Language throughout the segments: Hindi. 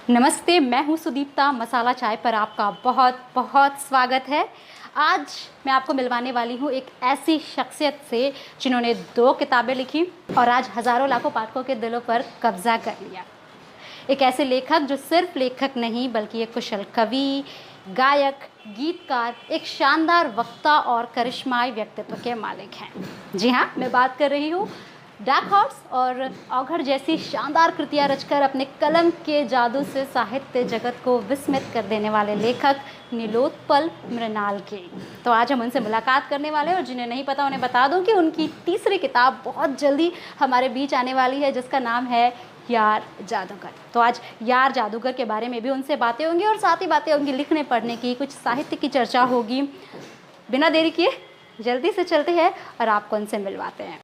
नमस्ते, मैं हूँ सुदीप्ता। मसाला चाय पर आपका बहुत बहुत स्वागत है। आज मैं आपको मिलवाने वाली हूँ एक ऐसी शख्सियत से जिन्होंने 2 किताबें लिखी और आज हज़ारों लाखों पाठकों के दिलों पर कब्जा कर लिया। एक ऐसे लेखक जो सिर्फ लेखक नहीं बल्कि एक कुशल कवि, गायक, गीतकार, एक शानदार वक्ता और करिश्माई व्यक्तित्व के मालिक हैं। जी हाँ, मैं बात कर रही हूँ डार्क हॉर्स और औघड़ जैसी शानदार कृतियाँ रचकर अपने कलम के जादू से साहित्य जगत को विस्मित कर देने वाले लेखक नीलोत्पल मृणाल के। तो आज हम उनसे मुलाकात करने वाले हैं और जिन्हें नहीं पता उन्हें बता दूं कि उनकी तीसरी किताब बहुत जल्दी हमारे बीच आने वाली है, जिसका नाम है यार जादूगर। तो आज यार जादूगर के बारे में भी उनसे बातें होंगी और साथ ही बातें होंगी लिखने पढ़ने की, कुछ साहित्य की चर्चा होगी। बिना देरी किए जल्दी से चलते हैं और आपको उनसे मिलवाते हैं।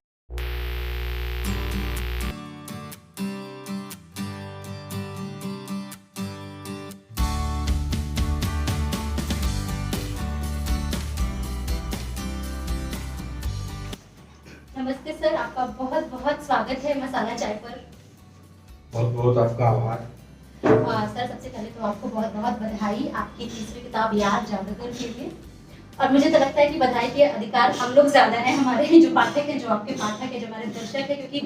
नमस्ते सर, आपका बहुत बहुत स्वागत है मसाला चाय पर। बहुत बहुत आपका आभार। सर, सबसे पहले तो आपको बहुत बहुत बधाई आपकी तीसरी किताब यार जादूगर के लिए। और मुझे तो लगता है कि बधाई के अधिकार हम लोग ज़्यादा हैं, हमारे जो पाठक हैं, जो आपके पाठक हैं, जो हमारे दर्शक हैं, क्योंकि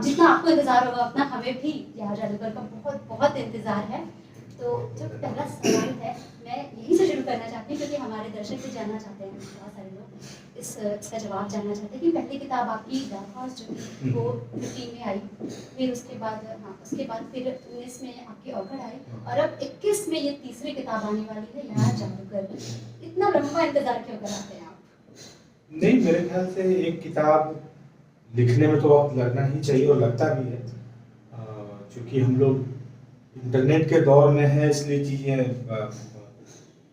जितना आपको इंतज़ार होगा उतना हमें भी यार जादूगर का बहुत बहुत इंतज़ार है। तो जो पहला सवाल है मैं यहीं से शुरू करना चाहती हूँ, क्योंकि हमारे दर्शक भी जानना चाहते हैं, बहुत सारे लोग इसका जवाब जानना चाहते हैं कि पहली किताब आपकी डार्क हॉर्स जो थी वो 15 में आई, फिर उसके बाद फिर 19 में आपकी औघड़ आई और अब 21 में ये तीसरी किताब आने वाली है यार जादूगर। इतना लंबा इंतजार क्यों कराते हैं आप? नहीं, मेरे ख्याल से एक किताब लिखने में तो वक्त लगना ही चाहिए और लगता भी है, क्योंकि हम लोग इंटरनेट के दौर में है, इसलिए चीज़ें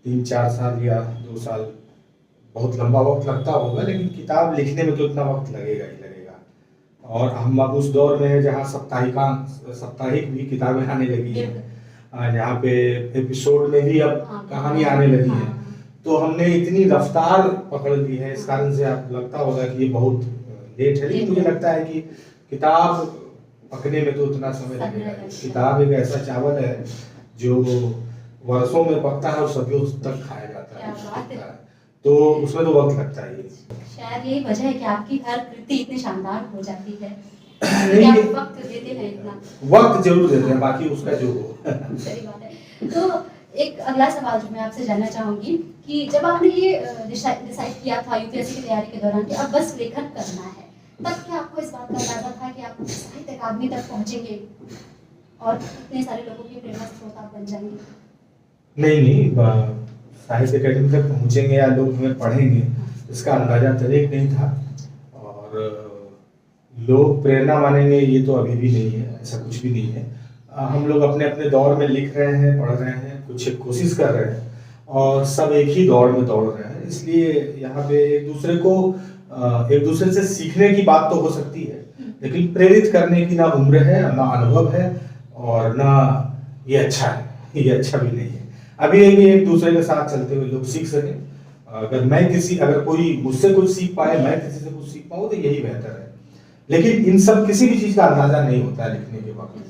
3-4 साल या 2 साल बहुत लंबा वक्त लगता होगा, लेकिन किताब लिखने में तो इतना वक्त लगेगा ही लगेगा। और हम अब उस दौर में है जहाँ साप्ताहिक भी किताबें आने लगी हैं, जहाँ पे एपिसोड में भी अब कहानी आने लगी है। तो हमने इतनी रफ्तार पकड़ ली है, इस कारण से आप लगता होगा कि ये बहुत लेट है, लेकिन मुझे लगता है कि किताब पकने में तो उतना समय लगेगा। किताब एक ऐसा चावल है जो वर्षों में पकता है और सदियों तक खाया जाता है, तो उसमें तो वक्त लगता है। शायद यही वजह है कि आपकी हर कृति इतनी शानदार हो जाती है। आप वक्त देते हैं, इतना वक्त जरूर देते हैं, बाकी उसका जो हो। सही बात है। तो एक अगला सवाल जो मैं आपसे जानना चाहूंगी कि जब आपने ये डिसाइड किया था यूपीएससी की तैयारी के दौरान कि अब बस लेखन करना है, तब क्या आपको इस बात का अंदाजा था कि आप साहित्य अकादमी तक पहुंचेंगे और इतने सारे लोगों की प्रेरणा स्रोत आप बन जाएंगे? नहीं, साहित्य अकादमी तक पहुंचेंगे या लोग हमें पढ़ेंगे, इसका अंदाजा तरीक नहीं था। और लोग प्रेरणा मानेंगे ये तो अभी भी नहीं है, ऐसा कुछ भी नहीं है। हम लोग अपने अपने दौर में लिख रहे हैं, पढ़ रहे हैं, कुछ कोशिश कर रहे हैं और सब एक ही दौर में दौड़ रहे हैं। इसलिए यहाँ पे एक दूसरे से सीखने की बात तो हो सकती है, लेकिन प्रेरित करने की ना उम्र है, ना अनुभव है और ना ये अच्छा है, ये अच्छा भी नहीं है। अभी एक दूसरे के साथ चलते हुए लोग सीख सके। अगर कोई मुझसे कुछ सीख पाए, मैं किसी से कुछ सीख पाऊँ, तो यही बेहतर है। लेकिन इन सब किसी भी चीज का अंदाजा नहीं होता है लिखने के वक्त।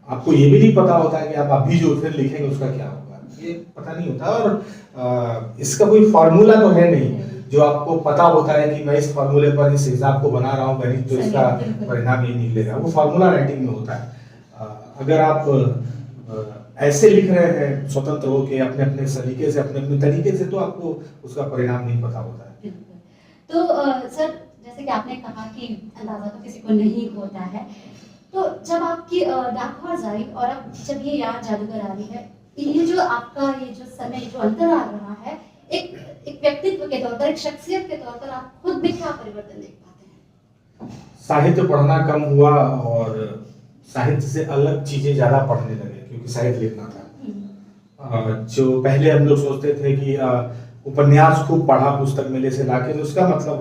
आपको ये भी नहीं पता होता है कि आप अभी जो फिर लिखेंगे उसका क्या होगा, ये पता नहीं होता। और इसका कोई फार्मूला तो है नहीं जो आपको पता होता है कि मैं इस फार्मूले पर इस हिसाब को बना रहा हूँ, गणित तो इसका परिणाम ये निकलेगा। वो फार्मूला राइटिंग में होता है। अगर आप ऐसे लिख रहे हैं स्वतंत्र होकर अपने अपने तरीके से, तो आपको उसका परिणाम नहीं पता होता है। तो सर, जैसे कि आपने कहा कि अंदाजा तो किसी को नहीं होता है, तो जब आपकी डार्क हॉर्स आई और अब जब ये यार जादूगर आ रही है, ये जो आपका ये जो समय जो अंतर आ रहा है, एक व्यक्तित्व के तौर पर, एक शख्सियत के तौर पर आप खुद में क्या परिवर्तन देख पाते हैं? साहित्य पढ़ना कम हुआ और साहित्य से अलग चीजें ज्यादा पढ़ने लगे, क्योंकि साहित्य लिखना था। जो पहले हम लोग सोचते थे कि उपन्यास खूब पढ़ा पुस्तक मेले से लाके, तो उसका मतलब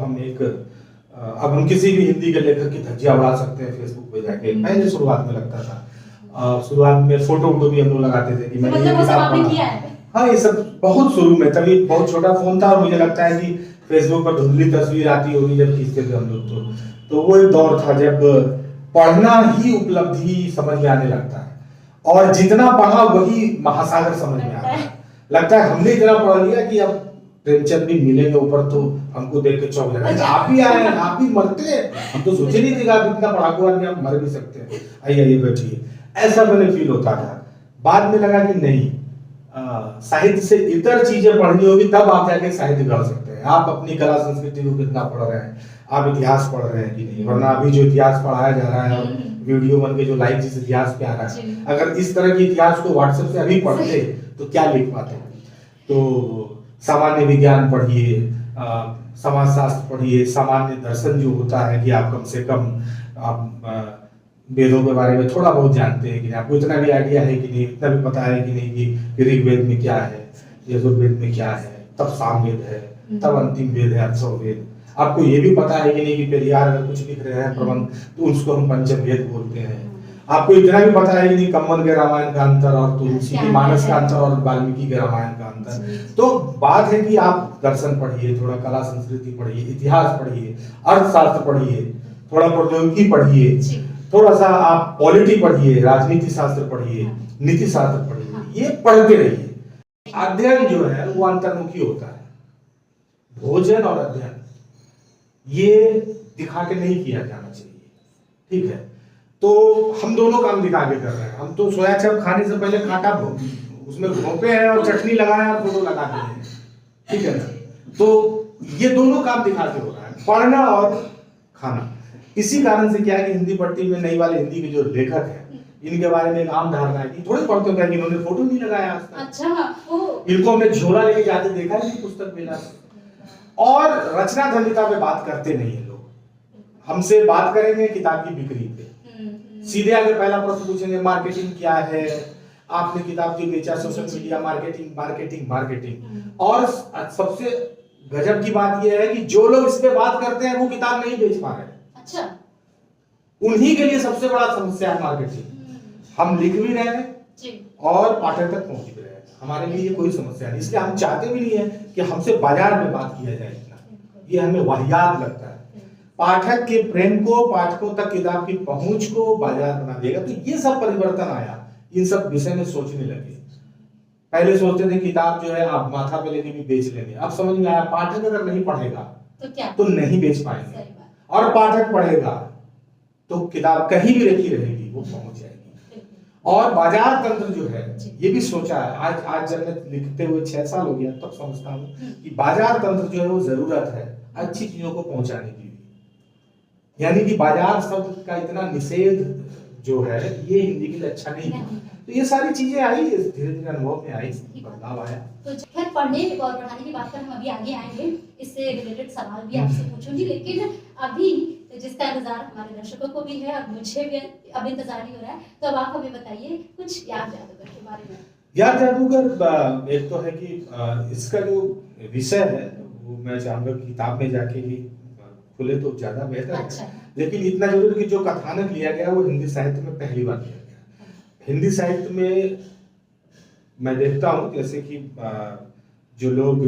अब हम किसी भी हिंदी के लेखक की धज्जियां उड़ा सकते हैं फेसबुक पे जाके। पहले शुरुआत में लगता था, शुरुआत में फोटो भी हम लोग लगाते थे कि मैंने ये किताब पढ़ा। हाँ, ये सब बहुत शुरू में, तभी बहुत छोटा फोन था और मुझे लगता है कि फेसबुक पर धुंधली तस्वीर आती होगी जब खींचते थे हम लोग। तो वो एक दौर था जब पढ़ना ही उपलब्धि समझ में आने लगता है। और जितना पढ़ा वही महासागर समझ में आता है। लगता है हमने इतना पढ़ लिया कि अब प्रेमचंद भी मिलेंगे ऊपर तो हमको देख के चौंक जाएगा, आप ही आए, आप ही मरते हैं, हम तो सोचे नहीं थे कि आप इतना पढ़ाकू आदमी आप मर भी सकते हैं, आइए बैठिए, ऐसा मैंने फील होता था। बाद में लगा कि नहीं, साहित्य से इतर चीजें पढ़नी होगी तब आप जाके साहित्य कर सकते हैं। आप अपनी कला संस्कृति को कितना पढ़ रहे हैं, आप इतिहास पढ़ रहे हैं कि नहीं, वरना अभी जो इतिहास पढ़ाया जा रहा है और वीडियो बन के जो लाइक जिस इतिहास पे आ रहा है, अगर इस तरह के इतिहास को व्हाट्सएप से अभी पढ़ते तो क्या लिख पाते। तो सामान्य विज्ञान पढ़िए, समाजशास्त्र पढ़िए, सामान्य दर्शन जो होता है कि आप कम से कम आप वेदों के बारे में थोड़ा बहुत जानते हैं कि नहीं, आपको इतना भी आइडिया है कि नहीं, इतना भी पता है कि नहीं कि ऋग्वेद में क्या है, यजुर्वेद में क्या है, तब सामवेद है, तब अंतिम वेद है अथर्ववेद। आपको ये भी पता है कि नहीं कि पेरियार अगर कुछ लिख रहे हैं प्रबंध तो उसको हम पंचमवेद बोलते हैं। आपको इतना भी पता है कि नहीं कम्मन के रामायण का अंतर और तुलसी के मानस का अंतर और वाल्मीकि के रामायण का अंतर। तो बात है कि आप दर्शन पढ़िए, थोड़ा कला संस्कृति पढ़िए, इतिहास पढ़िए, अर्थशास्त्र पढ़िए, थोड़ा प्रौद्योगिकी पढ़िए, थोड़ा सा आप पॉलिटी पढ़िए, राजनीति शास्त्र पढ़िए, नीति शास्त्र पढ़िए, ये पढ़ते रहिए। अध्ययन जो है वो अंतर्मुखी होता है। भोजन और अध्ययन ये दिखा के नहीं किया जाना चाहिए, ठीक है। तो हम दोनों काम दिखा के कर रहे हैं। हम तो सोया चाप खाने से पहले कांटा उसमें घोंपे हैं और चटनी लगाए और फोटो लगा दिए हैं, ठीक है ना। तो ये दोनों काम दिखा के हो रहा है, पढ़ना और खाना। इसी कारण से क्या है कि हिंदी पट्टी में नई वाले हिंदी के जो लेखक हैं इनके बारे में एक आम धारणा है कि थोड़े पढ़ते हो क्या कि इन्होंने फोटो नहीं लगाया आज तक। अच्छा, इनको हमने झोला लेके जाते देखा है पुस्तक मेला से। और रचना धन्यता पे बात करते नहीं है लोग। हमसे बात करेंगे किताब की बिक्री पे, सीधे आगे पहला प्रश्न पूछेंगे मार्केटिंग क्या है, आपने किताब की बेचा, social media marketing marketing marketing. और सबसे गजब की बात यह है कि जो लोग इस पे बात करते हैं वो किताब नहीं बेच पा रहे। अच्छा, उन्हीं के लिए सबसे बड़ा समस्या है मार्केटिंग। हम लिख भी रहे हैं और पाठक तक पहुंच भी रहे हैं, हमारे लिए ये कोई समस्या नहीं। इसलिए हम चाहते भी नहीं है कि हमसे बाजार में बात किया जाए इतना, ये हमें वाहियात लगता है। पाठक के प्रेम को, पाठकों तक किताब की पहुंच को बाजार बना देगा। तो ये सब परिवर्तन आया, इन सब विषय में सोचने लगे। पहले सोचते थे किताब जो है आप माथा पे लेके भी बेच लेंगे, अब समझ में आया पाठक अगर नहीं पढ़ेगा तो क्या, तो नहीं बेच पाएंगे। और पाठक पढ़ेगा तो किताब कहीं भी रखी रहेगी, वो पहुंच जाएगी। और बाजार तंत्र जो है ये भी सोचा है। आज जब मैं लिखते हुए 6 साल हो गया तब समझता हूँ कि बाजार तंत्र जो है वो जरूरत है अच्छी चीजों को पहुंचाने की। यानी कि बाजार शब्द का इतना निषेध जो है ये हिंदी के लिए अच्छा नहीं है। तो ये सारी चीजें आई, धीरे धीरे अनुभव में आई, बदलाव आया। तो खैर पढ़ने और पढ़ाने की बात पर हम अभी आगे आएंगे, इससे रिलेटेड सवाल भी आपसे पूछूंगी। लेकिन अभी जिसका इंतजार हमारे दर्शकों को भी है और मुझे भी अब इंतजार ही हो रहा है, तो अब आप हमें बताइए कुछ याद जादूगर के बारे में। याद जादूगर एक तो है कि इसका जो विषय है वो मैं चाहूंगा किताब में जाके ही खुले तो ज्यादा बेहतर है। लेकिन इतना जरूर कि जो कथानक लिया गया वो हिंदी साहित्य में पहली बार लिया गया। हिंदी साहित्य में मैं देखता हूँ जैसे कि जो लोग,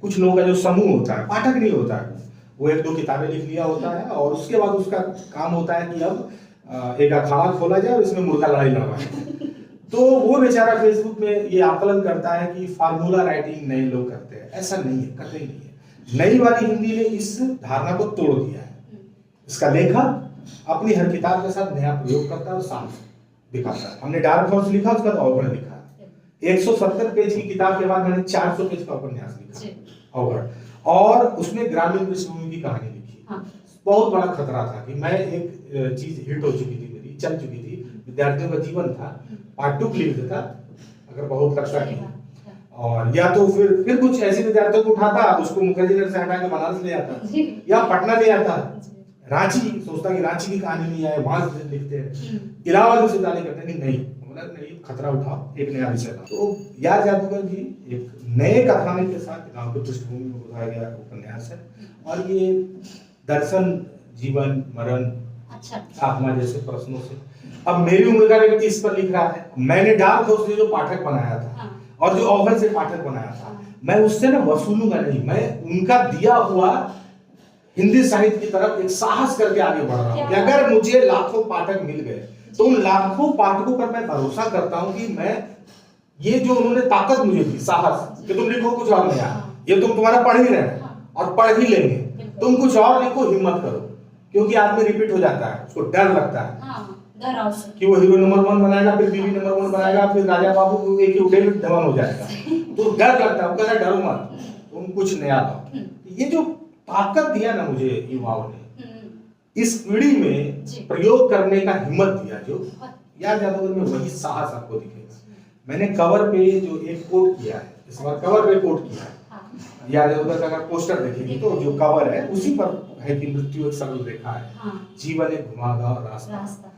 कुछ लोगों का जो समूह होता है, पाठक नहीं होता है, वो 1-2 किताबें लिख लिया होता है और उसके बाद उसका काम होता है कि अब एक अखाड़ा खोला जाए और इसमें मुर्गा लड़ाई लड़वाए। तो वो बेचारा फेसबुक में ये आकलन करता है कि फार्मूला राइटिंग नए लोग करते हैं। ऐसा नहीं है, कतई नहीं है। नई वाली हिंदी ने इस धारणा को तोड़ दिया है। इसका लेखक अपनी हर किताब के साथ नया प्रयोग करता है और साफ दिखाता है। हमने डार्क हॉर्स लिखा, उसका अवगढ़ लिखा। 170 पेज की किताब के बाद मैंने 400 पेज का उपन्यास लिखा अवगढ़, और उसमें ग्रामीण पृष्ठभूमि की कहानी लिखी। बहुत बड़ा खतरा था कि मैं एक चीज हिट हो चुकी थी, मेरी चल चुकी थी, विद्यार्थियों का जीवन था, पार्ट 2 लिख देता अगर बहुत लगता नहीं, और या तो फिर कुछ ऐसे विद्यार्थियों को उठाता, उसको मुखर्जी नगर से हटा के बनारस ले आता या पटना ले आता, रांची सोचता कि रांची की कहानी नहीं आए, वहां से लिखते हैं, इलाहाबाद विश्वविद्यालय करते नहीं, नहीं खतरा उठाओ, एक नया विषय था। तो याद जादूगर भी एक नए कथानक के साथ गांव की पृष्ठभूमि में बताया गया उपन्यास है। और ये दर्शन, जीवन, मरण, आत्मा जैसे प्रश्नों से अब मेरी उम्र का व्यक्ति इस पर लिख रहा है। मैंने डार्क हॉर्स से जो पाठक बनाया था और जो अवगढ़ से पाठक बनाया था, मैं उससे ना वसूलूंगा नहीं, मैं उनका दिया हुआ हिंदी साहित्य की तरफ एक साहस करके आगे बढ़ रहा हूँ कि अगर मुझे लाखों पाठक मिल गए तो उन लाखों पाठकों पर मैं भरोसा करता हूं कि मैं ये जो उन्होंने ताकत मुझे दी, साहस कि तुम लिखो कुछ और नया, ये तुम तुम्हारा पढ़ ही रहे हैं और पढ़ ही लेंगे, तुम कुछ और लिखो, हिम्मत करो। क्योंकि आदमी रिपीट हो जाता है, उसको डर लगता है कि वो हीरो नंबर 1 बनाएगा, फिर बीवी नंबर 1 बनाएगा, फिर राजा बाबू एक ही उड़े में डबल हो जाएगा। तो डर लगता है, वो कहता है डरो मत, तुम कुछ नया लो। ये जो ताकत दिया ना मुझे युवाओं ने, इस पीढ़ी में प्रयोग करने का हिम्मत दिया, जो याद जादूगर में वही साहस आपको दिखेगा। मैंने कवर पे जो एक कोट किया है, इस बार कवर पे कोट किया है, याद जादूगर का अगर पोस्टर देखेंगे तो जो कवर है उसी पर है कि मृत्यु एक सरल रेखा है, जीवन एक घुमावदार रास्ता,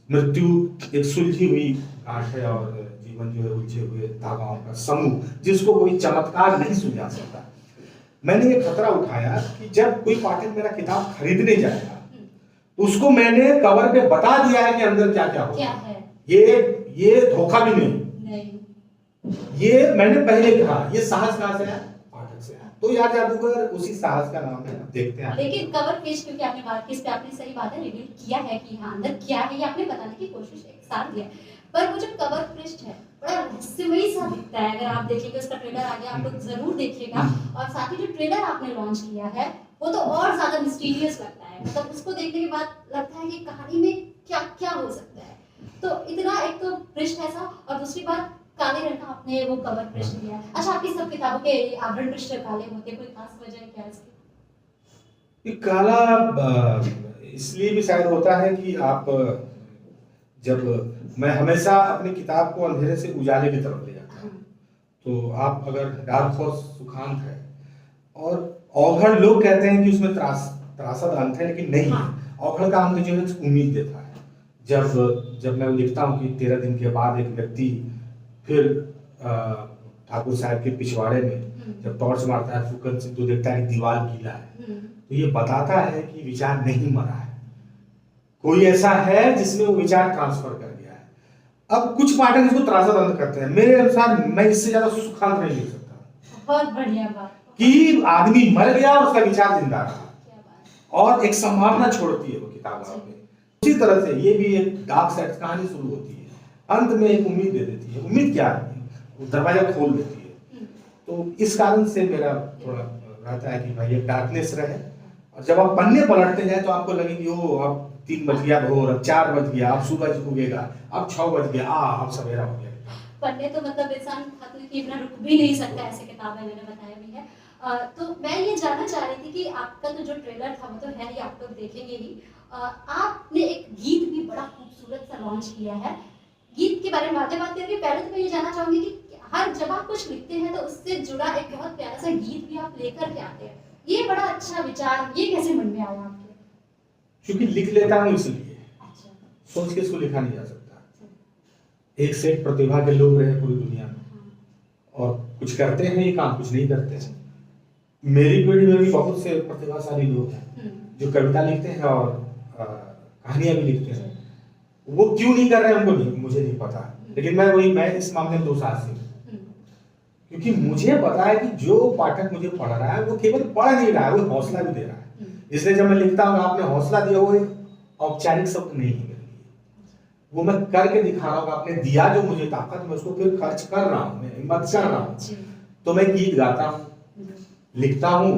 मृत्यु एक सुलझी हुई गांठ है और जीवन जो है उलझे हुए धागाओं का समूह, जिसको कोई चमत्कार नहीं सुलझा सकता। मैंने ये खतरा उठाया कि जब कोई पाठक मेरा किताब खरीदने जाएगा, उसको मैंने कवर पे बता दिया है कि अंदर क्या क्या होगा। ये धोखा भी नहीं, ये मैंने पहले कहा। ये साहस कहां से है? पाठक से है। तो याद जादूगर उसी साहस का नाम है, देखते हैं। लेकिन कवर पेज क्योंकि आपने बात की, इस पे आपने सही बात है रिवील किया है कि हाँ अंदर क्या है, ये आपने बताने की कोशिश एक साथ दिया, पर वो जो कवर पृष्ठ है बड़ा रहस्यमयी सा दिखता है। अगर आप देखेंगे, उसका ट्रेलर आ गया, आप लोग जरूर देखिएगा। और साथ ही जो ट्रेलर आपने लॉन्च किया है वो तो और ज्यादा मिस्टीरियस लगता है, मतलब उसको देखने के बाद लगता है कि कहानी में क्या क्या हो सकता है। तो इतना एक तो पृष्ठ ऐसा, और दूसरी बात काले रंग का आपने वो कवर पृष्ठ दिया। अच्छा, आपकी सब किताबों के आवरण पृष्ठ काले होते, कोई खास वजह क्या है इसकी? ये काला इसलिए भी शायद होता है कि आप जब मैं हमेशा अपनी किताब को अंधेरे से उजाले की तरफ ले जाता हूँ, तो आप अगर डार्क हॉर्स सुखांत है और औघड़, लोग कहते हैं कि उसमें त्रासद अंत है, लेकिन नहीं है। औघड़ का अंत जो है उम्मीद देता है। जब मैं लिखता हूँ कि 13 दिन के बाद एक व्यक्ति फिर ठाकुर साहब के पिछवाड़े में जब टॉर्च मारता है, फूकन से तो देखता है कि दीवार गीला है, तो ये बताता है कि विचार नहीं मरा है, कोई ऐसा है जिसने वो विचार ट्रांसफर कर दिया है। अब कुछ पाठक इसको त्रासद अंत करते हैं, मेरे अनुसार मैं इससे ज्यादा सुखांत नहीं लिख सकता। बहुत बढ़िया बात कि आदमी मर गया और उसका विचार जिंदा रहा और एक संभावना छोड़ती है वो किताब में। उसी तरह से ये भी एक डार्क साइड कहानी शुरू होती है, अंत में एक उम्मीद दे देती है। उम्मीद क्या है? वो दरवाजा खोल देती है। तो इस कारण से मेरा थोड़ा रहता है कि भाई एक डार्कनेस रहे, और जब आप पन्ने पलटते जाए तो आपको लगेगी ओ अब 3 बज गया भोर, अब 4 बज गया, अब सूरज उगेगा, अब 6 बज गया, अब सवेरा हो गया। पढ़ने तो मतलब इंसान खत्म किए बिना रुक भी नहीं सकता, ऐसे किताबें मैंने बताया भी है। तो मैं ये जानना चाह रही थी कि आपका तो जो ट्रेलर था वो तो है ही, आप लोग देखेंगे ही। आपने एक गीत भी बड़ा खूबसूरत सा लॉन्च किया है। गीत के बारे में बात करके पहले तो मैं ये जानना चाहूंगी कि हर जब आप कुछ लिखते हैं तो उससे जुड़ा एक बहुत प्यारा सा गीत भी आप लेकर के आते हैं। ये बड़ा अच्छा विचार, ये कैसे मन में आया आपके? क्योंकि लिख लेता हूँ इसलिए। अच्छा। सोच के इसको लिखा नहीं जा सकता। एक सेट प्रतिभा के लोग रहे पूरी दुनिया में, और कुछ करते हैं ये काम, कुछ नहीं करते हैं। मेरी पीढ़ी में भी बहुत से प्रतिभाशाली लोग हैं जो कविता लिखते हैं और कहानियां भी लिखते हैं। वो क्यों नहीं कर रहे हैं उनको नहीं, मुझे नहीं पता। लेकिन मैं इस मामले में दोषार्थी हूँ, क्योंकि मुझे पता है कि जो पाठक मुझे पढ़ रहा है वो केवल पढ़ नहीं रहा है, वो हौसला भी दे रहा है। इसलिए जब मैं लिखता हूँ आपने हौसला दिया, वो एक औपचारिक शब्द नहीं है, वो मैं करके दिखा रहा हूँ। आपने दिया जो मुझे ताकत, मैं उसको फिर खर्च कर रहा हूँ, मैं हिम्मत कर रहा हूँ। तो मैं गीत गाता हूँ, लिखता हूँ,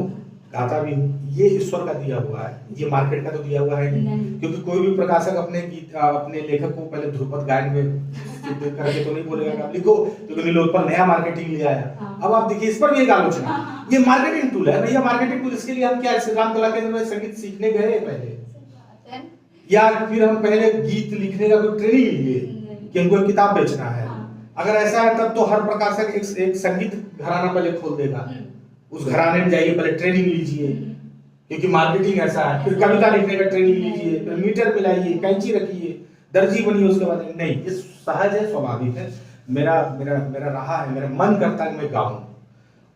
गाता भी हूँ। ये ईश्वर का दिया हुआ है, ये मार्केट का तो दिया हुआ है नहीं। क्योंकि कोई भी प्रकाशक अपने लेखक को पहले ध्रुपद गायन में करके तो नहीं बोलेगा कि आप लिखो, क्योंकि नीलोत्पल नया मार्केटिंग ले आया। अब आप देखिए, इस पर भी एक आलोचना, ये मार्केटिंग टूल है भैया। मार्केटिंग टूल, इसके लिए हम क्या श्री राम कला केंद्र में संगीत सीखने गए पहले, या फिर हम पहले गीत लिखने का कोई ट्रेनिंग लिए कि हमको एक किताब बेचना है? अगर ऐसा है तब तो हर प्रकाशक एक संगीत घराना पहले खोल देगा, उस घराने में जाइए, पहले ट्रेनिंग लीजिए, क्योंकि मार्केटिंग ऐसा है। फिर कविता लिखने का ट्रेनिंग लीजिए, फिर मीटर मिलाइए, कैंची रखिए, दर्जी बनिए, उसके बाद नहीं। ये सहज है, स्वाभाविक है। मेरा रहा है, मेरा मन करता है मैं गाऊं,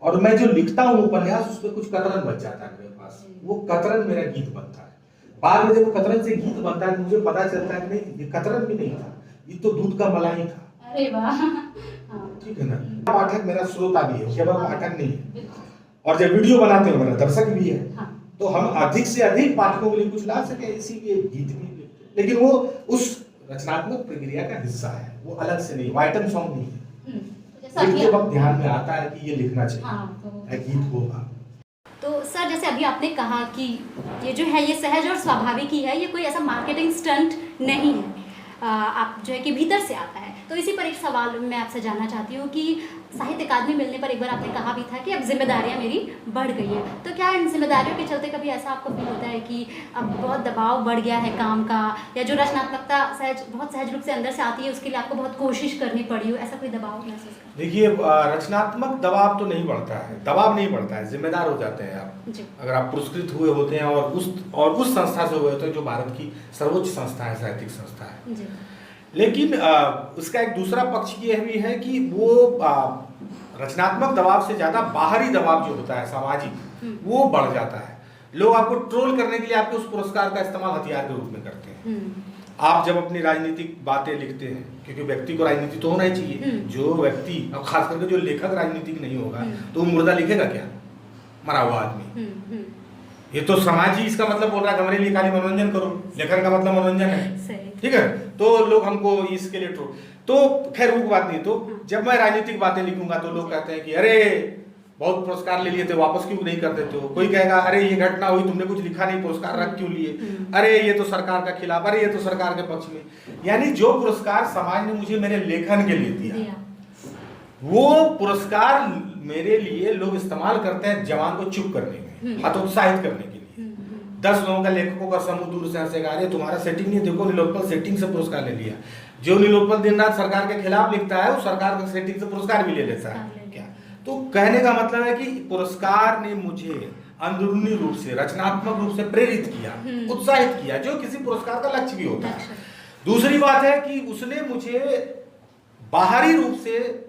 और मैं जो लिखता हूँ उपन्यास, उसमें कुछ कतरन बच जाता है मेरे पास, वो कतरन मेरा गीत बनता है। बाद में जब कतरन से गीत बनता है, मुझे पता चलता है कि नहीं, ये कतरन भी नहीं था, ये तो दूध का मलाई था। अरे वाह, ठीक है ना। पाठक मेरा श्रोता भी है, केवल पाठक नहीं है। और जब वीडियो बनाते हैं मेरा दर्शक भी है। तो हम अधिक से अधिक पाठकों के लिए कुछ ला सके, इसीलिए गीत भी। लेकिन वो उस रचनात्मक प्रक्रिया का हिस्सा है, वो अलग से नहीं, आइटम सॉन्ग नहीं है। जैसा अभी लिखते वक्त ध्यान में आता है कि ये लिखना चाहिए, हाँ, गीत होगा। तो सर जैसे अभी आपने कहा कि ये जो है ये सहज और स्वाभाविक ही है, ये कोई ऐसा मार्केटिंग स्टंट नहीं है, आप जो है कि भीतर से आता है। तो इसी पर एक सवाल मैं आपसे जानना चाहती हूँ कि साहित्य अकादमी मिलने पर एक बार आपने कहा भी था कि अब जिम्मेदारियाँ मेरी बढ़ गई है, तो क्या इन जिम्मेदारियों के चलते कभी ऐसा आपको फील होता है कि अब बहुत दबाव बढ़ गया है काम का, या जो रचनात्मकता बहुत सहज रूप से अंदर से आती है उसके लिए आपको बहुत कोशिश करनी पड़ी हो, ऐसा कोई दबाव महसूस करते हैं? देखिए, रचनात्मक दबाव तो नहीं बढ़ता है, दबाव नहीं बढ़ता है, जिम्मेदार हो जाते हैं आप जी। अगर आप पुरस्कृत हुए होते हैं और उस संस्था से हुए होते हैं जो भारत की सर्वोच्च संस्था है, साहित्यिक संस्था है। जी। लेकिन उसका एक दूसरा पक्ष ये भी है कि वो रचनात्मक दबाव से ज्यादा बाहरी दबाव जो होता है सामाजिक, वो बढ़ जाता है। लोग आपको ट्रोल करने के लिए आपके उस पुरस्कार का इस्तेमाल हथियार के रूप में करते हैं। आप जब अपनी राजनीतिक बातें लिखते हैं, क्योंकि व्यक्ति को राजनीति तो होना ही चाहिए, जो व्यक्ति, अब खास करके जो लेखक राजनीतिक नहीं होगा तो वो मुर्दा लिखेगा क्या, मरा हुआ आदमी। ये तो समाज ही इसका मतलब बोल रहा है हमारे लिए खाली मनोरंजन करो, लेखन का मतलब मनोरंजन है, ठीक है। तो लोग हमको इसके लिए ट्रोल, तो खैर वो बात नहीं। तो जब मैं राजनीतिक बातें लिखूंगा तो लोग कहते हैं कि अरे बहुत पुरस्कार ले लिए थे, वापस क्यों नहीं कर देते हो। कोई कहेगा अरे ये घटना हुई, तुमने कुछ लिखा नहीं, पुरस्कार रख क्यों लिए, अरे ये तो सरकार का खिलाफ, अरे ये तो सरकार के पक्ष में। यानी जो पुरस्कार समाज ने मुझे मेरे लेखन के लिए दिया, वो पुरस्कार मेरे लिए लोग इस्तेमाल करते हैं जवान को चुप करने में, हतोत्साहित करने के लिए। 10 लोगों का लेखकों का समूह दूर से हंसेगा, अरे तुम्हारा सेटिंग नहीं, देखो नीलोत्पल सेटिंग से पुरस्कार ले लिया। जो नीलोत्पल दिन रात सरकार के खिलाफ लिखता है वो सरकार के सेटिंग से पुरस्कार भी ले लेता है क्या। तो कहने का मतलब है कि पुरस्कार ने मुझे अंदरूनी रूप से, रचनात्मक रूप से प्रेरित किया, उत्साहित किया, जो किसी पुरस्कार का लक्ष्य भी होता है। दूसरी बात है कि उसने मुझे बाहरी रूप से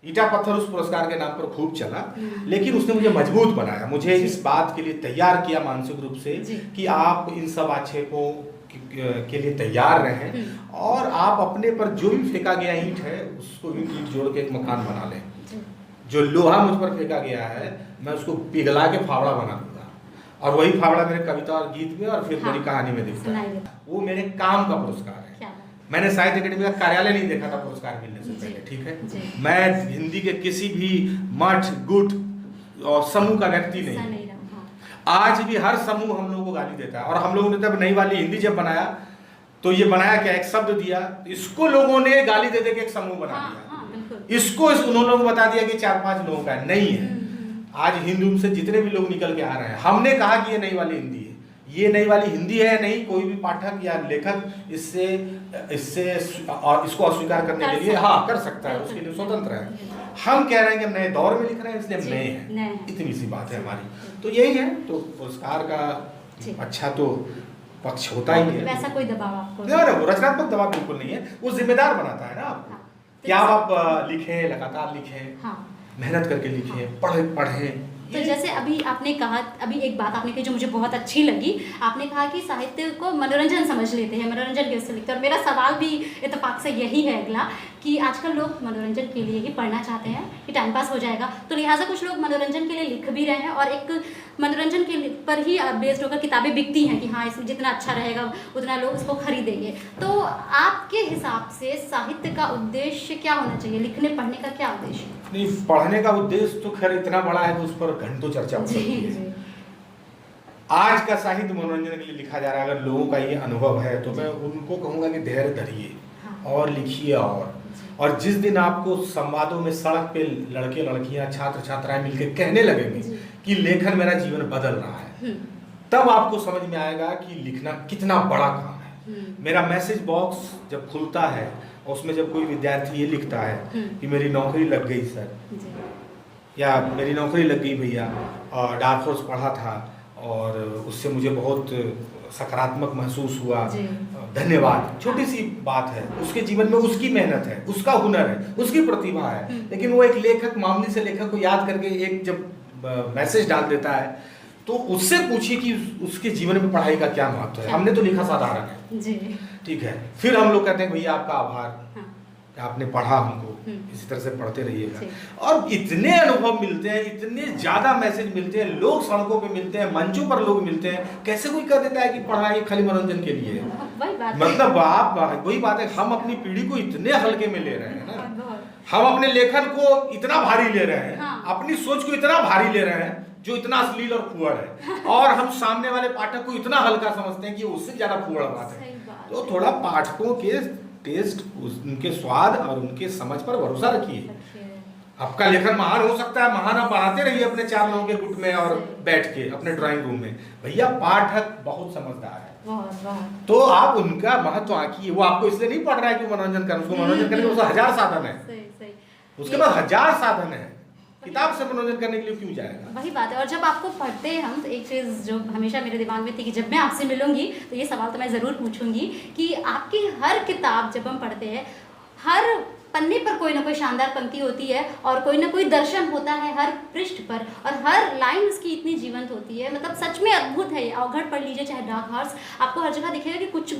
ईटा पत्थर उस पुरस्कार के नाम पर खूब चला, लेकिन उसने मुझे मजबूत बनाया, मुझे इस बात के लिए तैयार किया मानसिक रूप से कि आप इन सब आक्षेपों के लिए तैयार रहें और आप अपने पर जो भी फेंका गया ईंट है उसको ईंट जोड़ के एक मकान बना लें। जो लोहा मुझ पर फेंका गया है मैं उसको पिघला के फावड़ा बना दूंगा, और वही फावड़ा मेरे कविता और गीत में और फिर मेरी कहानी में दिखता है। वो मेरे काम का पुरस्कार है। मैंने साहित्य अकेडमी का कार्यालय नहीं देखा था पुरस्कार मिलने से पहले, ठीक है। मैं हिंदी के किसी भी मठ, गुट और समूह का व्यक्ति नहीं। आज भी हर समूह हम लोगों को गाली देता है, और हम लोगों ने तब नई वाली हिंदी जब बनाया तो ये बनाया क्या, एक शब्द दिया, इसको लोगों ने गाली दे दे के एक समूह बना दिया। इसको उन्होंने लोग बता दिया कि 4-5 लोगों का नहीं है। आज हिंदू से जितने भी लोग निकल के आ रहे हैं, हमने कहा कि ये नई वाली हिंदी है, ये नई वाली हिंदी है नहीं। कोई भी पाठक या लेखक इससे और इसको अस्वीकार करने के लिए कर सकता है, उसके लिए स्वतंत्र है। हम कह रहे हैं कि हम नए दौर में लिख रहे हैं, इसलिए हम नए हैं, इतनी सी बात है हमारी। तो यही है, तो पुरस्कार का अच्छा तो पक्ष होता ही है। वैसा कोई दबाव आपको नहीं, रचनात्मक दबाव बिल्कुल नहीं है, वो जिम्मेदार बनाता है ना आपको। क्या आप लिखें, लगातार लिखें, मेहनत करके लिखें, पढ़ें। तो जैसे अभी आपने कहा, अभी एक बात आपने कही जो मुझे बहुत अच्छी लगी, आपने कहा कि साहित्य को मनोरंजन समझ लेते हैं, मनोरंजन के उससे लिखते हैं। और मेरा सवाल भी इत्तेफाक से यही है अगला, कि आजकल लोग मनोरंजन के लिए ही पढ़ना चाहते हैं कि टाइम पास हो जाएगा, तो लिहाजा कुछ लोग मनोरंजन के लिए लिख भी रहे हैं और एक मनोरंजन के पर ही बेस्ड होकर किताबें बिकती हैं कि हाँ इसमें जितना अच्छा रहेगा उतना लोग उसको खरीदेंगे। तो आपके हिसाब से साहित्य का उद्देश्य क्या होना चाहिए, लिखने पढ़ने का क्या उद्देश्य? नहीं, पढ़ने का उद्देश्य तो खैर इतना बड़ा है कि उस पर घंटों चर्चा हो सकती है। आज का साहित्य मनोरंजन के लिए लिखा जा रहा है, अगर लोगों का ये अनुभव है तो मैं उनको कहूँगा कि धैर्य धरिए और लिखिए। और जिस दिन आपको संवादों में सड़क पे लड़के लड़कियां, छात्र छात्राएं मिलकर कहने लगेंगे कि लेखन मेरा जीवन बदल रहा है, तब आपको समझ में आएगा कि लिखना कितना बड़ा काम है। मेरा मैसेज बॉक्स जब खुलता है और उसमें जब कोई विद्यार्थी ये लिखता है कि मेरी नौकरी लग गई सर, या मेरी नौकरी लग गई भैया, और डार्क हॉर्स पढ़ा था और उससे मुझे बहुत सकारात्मक महसूस हुआ, धन्यवाद। छोटी सी बात है, उसके जीवन में उसकी मेहनत है, उसका हुनर है, उसकी प्रतिभा है, लेकिन वो एक लेखक, मामूली से लेखक को याद करके एक जब मैसेज डाल देता है तो उससे पूछिए कि उसके जीवन में पढ़ाई का क्या महत्व है। हमने तो लिखा साधारण है, ठीक है, फिर हम लोग कहते हैं भैया आपका आभार, कि आपने पढ़ा हमको, इसी तरह से पढ़ते रहिएगा। और इतने अनुभव मिलते हैं, इतने ज़्यादा मैसेज मिलते हैं, लोग सड़कों पे मिलते हैं, मंचों पर लोग मिलते हैं। कैसे कोई कर देता है कि पढ़ाई खाली मनोरंजन के लिए है? मतलब आप वही बात है, हम अपनी पीढ़ी को इतने हल्के में ले रहे हैं ना, हम अपने लेखन को इतना भारी ले रहे हैं, अपनी सोच को इतना भारी ले रहे हैं जो इतना अश्लील और फुअड़ है, और हम सामने वाले पाठक को इतना हल्का समझते हैं कि उससे ज्यादा फुअड़ बात है। तो थोड़ा पाठकों के टेस्ट, उनके स्वाद और उनके समझ पर भरोसा रखिए। आपका लेखन महान हो सकता है, महान आप पढ़ाते रहिए अपने 4 लोगों के गुट में और बैठ के अपने ड्राइंग रूम में। भैया पाठक बहुत समझदार है, तो आप उनका महत्व आंकिए। वो आपको इसलिए नहीं पढ़ रहा है कि मनोरंजन कर, उसको मनोरंजन करने के उसका 1000 साधन है, उसके पास 1000 साधन है। किताब से मनोरंजन करने के लिए क्यों जाएगा? वही बात है। और जब आपको पढ़ते हैं हम, तो एक चीज़ जो हमेशा मेरे दिमाग में थी कि जब मैं आपसे मिलूंगी तो ये सवाल तो मैं ज़रूर पूछूंगी कि आपकी हर किताब जब हम पढ़ते हैं, हर पन्ने पर कोई ना कोई शानदार पंक्ति होती है और कोई ना कोई दर्शन होता है हर पृष्ठ पर, और हर लाइन उसकी इतनी जीवंत होती है। मतलब सच में अद्भुत है। अवघड़ पढ़ लीजिए चाहे डार्क हॉर्स, आपको हर जगह दिखेगा कि कुछ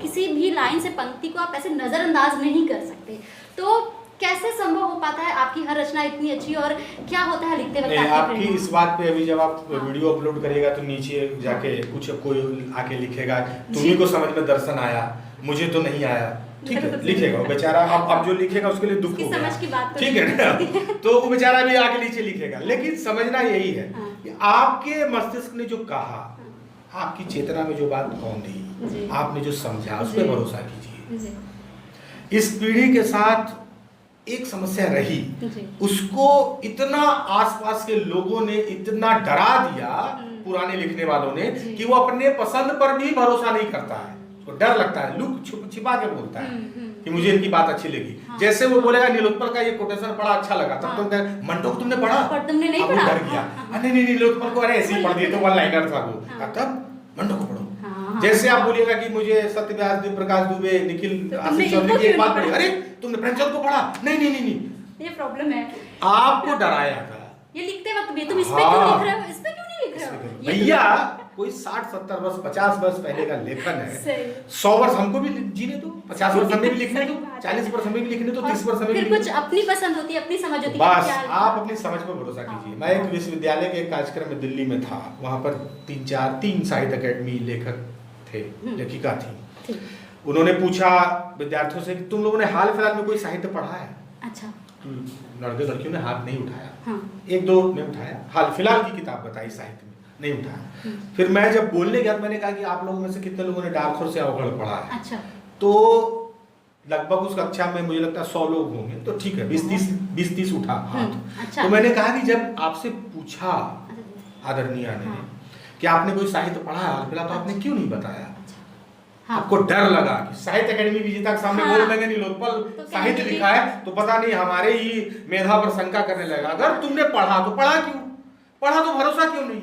किसी भी लाइन से पंक्ति को आप ऐसे नज़रअंदाज नहीं कर सकते। तो कैसे संभव हो पाता है आपकी हर रचना इतनी अच्छी, और क्या होता है लिखते वक्त आपकी इस बात पे अभी जब आप वीडियो अपलोड करिएगा तो नीचे जाके कुछ कोई आके लिखेगा तुम्ही को समझ में दर्शन आया, मुझे तो नहीं आया। ठीक है, लिखेगा वो बेचारा। अब जो लिखेगा उसके लिए दुख होगा, ठीक है ना? तो वो बेचारा भी आके नीचे लिखेगा। लेकिन समझना यही है कि आपके मस्तिष्क ने जो कहा, आपकी चेतना में जो बात कौंधी, आपने जो समझा, उस पर भरोसा कीजिए। इस पीढ़ी के साथ एक समस्या रही, उसको इतना आसपास के लोगों ने इतना डरा दिया, पुराने लिखने वालों ने, कि वो अपने पसंद पर भी भरोसा नहीं करता है। उसको डर लगता है, लुक छिपा के बोलता है कि मुझे इनकी बात अच्छी लगी। जैसे वो बोलेगा नीलोत्पल का ये कोटेशन पढ़ा, अच्छा लगा, तब तुम कहे मंटो को तुमने पढ़ा, तुमने नहीं पढ़ा, डर गया। नहीं नीलोत्पल को अरे ऐसे ही पढ़ दिए, तो वन लाइनर था वो, तब मंटो को पढ़ो। जैसे आप बोलिएगा कि मुझे सत्यव्यास, दिव्य प्रकाश दुबे, निखिल आशीष चौधरी की एक बात पढ़ी, अरे तुमने प्रेमचंद को पढ़ा, नहीं, ये प्रॉब्लम है। आपको डराया था ये लिखते वक्त भी, तुम इस पे क्यों लिख रहे हो, इस पे क्यों नहीं लिख रहे हो? भैया कोई 60-70 वर्ष 50 वर्ष पहले का लेखन है, 100 वर्ष हमको भी जीने दो, 50 वर्ष हमें भी लिखने दो, 40 वर्ष हमें भी लिखने दो, 30 वर्ष हमें भी। कुछ अपनी पसंद होती है, अपनी समझ होती है, बस आप अपनी समझ पर भरोसा कीजिए। मैं एक विश्वविद्यालय के कार्यक्रम में दिल्ली में था, वहाँ पर 3 साहित्य अकेडमी लेखक थे, लेखिका थी। उन्होंने पूछा विद्यार्थियों से कि तुम लोगों ने हाल फिलहाल में कोई साहित्य पढ़ा है? अच्छा। लड़के लड़कियों ने हाथ नहीं उठाया, 1-2 ने उठाया, हाल फिलहाल की किताब बताई साहित्य में, नहीं उठाया। फिर मैं जब बोलने गया मैंने कहा कि आप लोगों में से कितने लोगों ने डार्क हॉर्स से अवघड़ पढ़ा है? अच्छा। तो लगभग उस कक्षा में मुझे लगता है 100 लोग होंगे, तो ठीक है 20-30 उठा हाथ। तो मैंने कहा कि जब आपसे पूछा आदरणीय ने कि आपने कोई साहित्य पढ़ा है हाल फिलहाल, तो आपने क्यों नहीं बताया? आपको डर लगा कि साहित्य अकेडमी विजेता के सामने बोल देंगे नीलोत्पल साहित्य लिखा है, तो पता नहीं हमारे ही मेधा पर शंका करने लगा। अगर तुमने पढ़ा तो पढ़ा क्यों, पढ़ा तो भरोसा क्यों नहीं?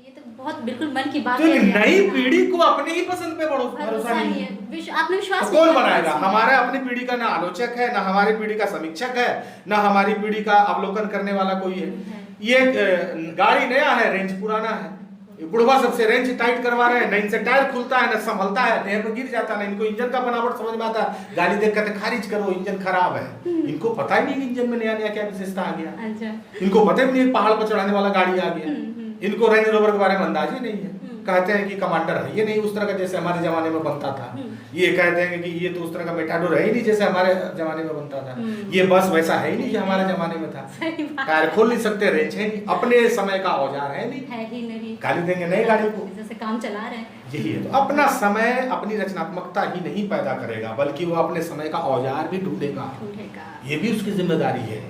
ये तो बहुत बिल्कुल मन की बात है। तो नई पीढ़ी को अपने ही पसंद पे भरोसा नहीं है, आत्मविश्वास कौन बनाएगा? हमारा अपनी पीढ़ी का ना आलोचक है, ना हमारी पीढ़ी का समीक्षक है, ना हमारी पीढ़ी का अवलोकन करने वाला कोई है। ये गाड़ी नया है, रेंज पुराना है, बुढ़वा सबसे रेंज टाइट करवा रहे हैं, न इनसे टायर खुलता है, न संभलता है, नहर में गिर जाता है, इनको इंजन का बनावट समझ में आता है। गाड़ी देख कर खारिज करो, इंजन खराब है। इनको पता ही नहीं कि इंजन में नया नया क्या विशेषता आ गया। इनको पता ही नहीं पहाड़ पर चढ़ाने वाला गाड़ी आ गया। इनको रेंज रोवर के बारे में अंदाज ही नहीं है। कहते हैं कि कमांडर है, ये नहीं उस तरह का जैसे हमारे जमाने में बनता था। ये कहते हैं कि ये तो उस तरह का मेटाडोर है ही नहीं जैसे हमारे जमाने में बनता था। ये बस वैसा है ही नहीं जो हमारे जमाने में था। टायर खोल नहीं सकते, रेंज है नहीं, अपने समय का औजार है नहीं, गाली देंगे नई गाड़ी को, जैसे काम चला रहे हैं। यही है। तो अपना समय अपनी रचनात्मकता ही नहीं पैदा करेगा, बल्कि वो अपने समय का औजार भी ढूंढेगा। ये भी उसकी जिम्मेदारी है।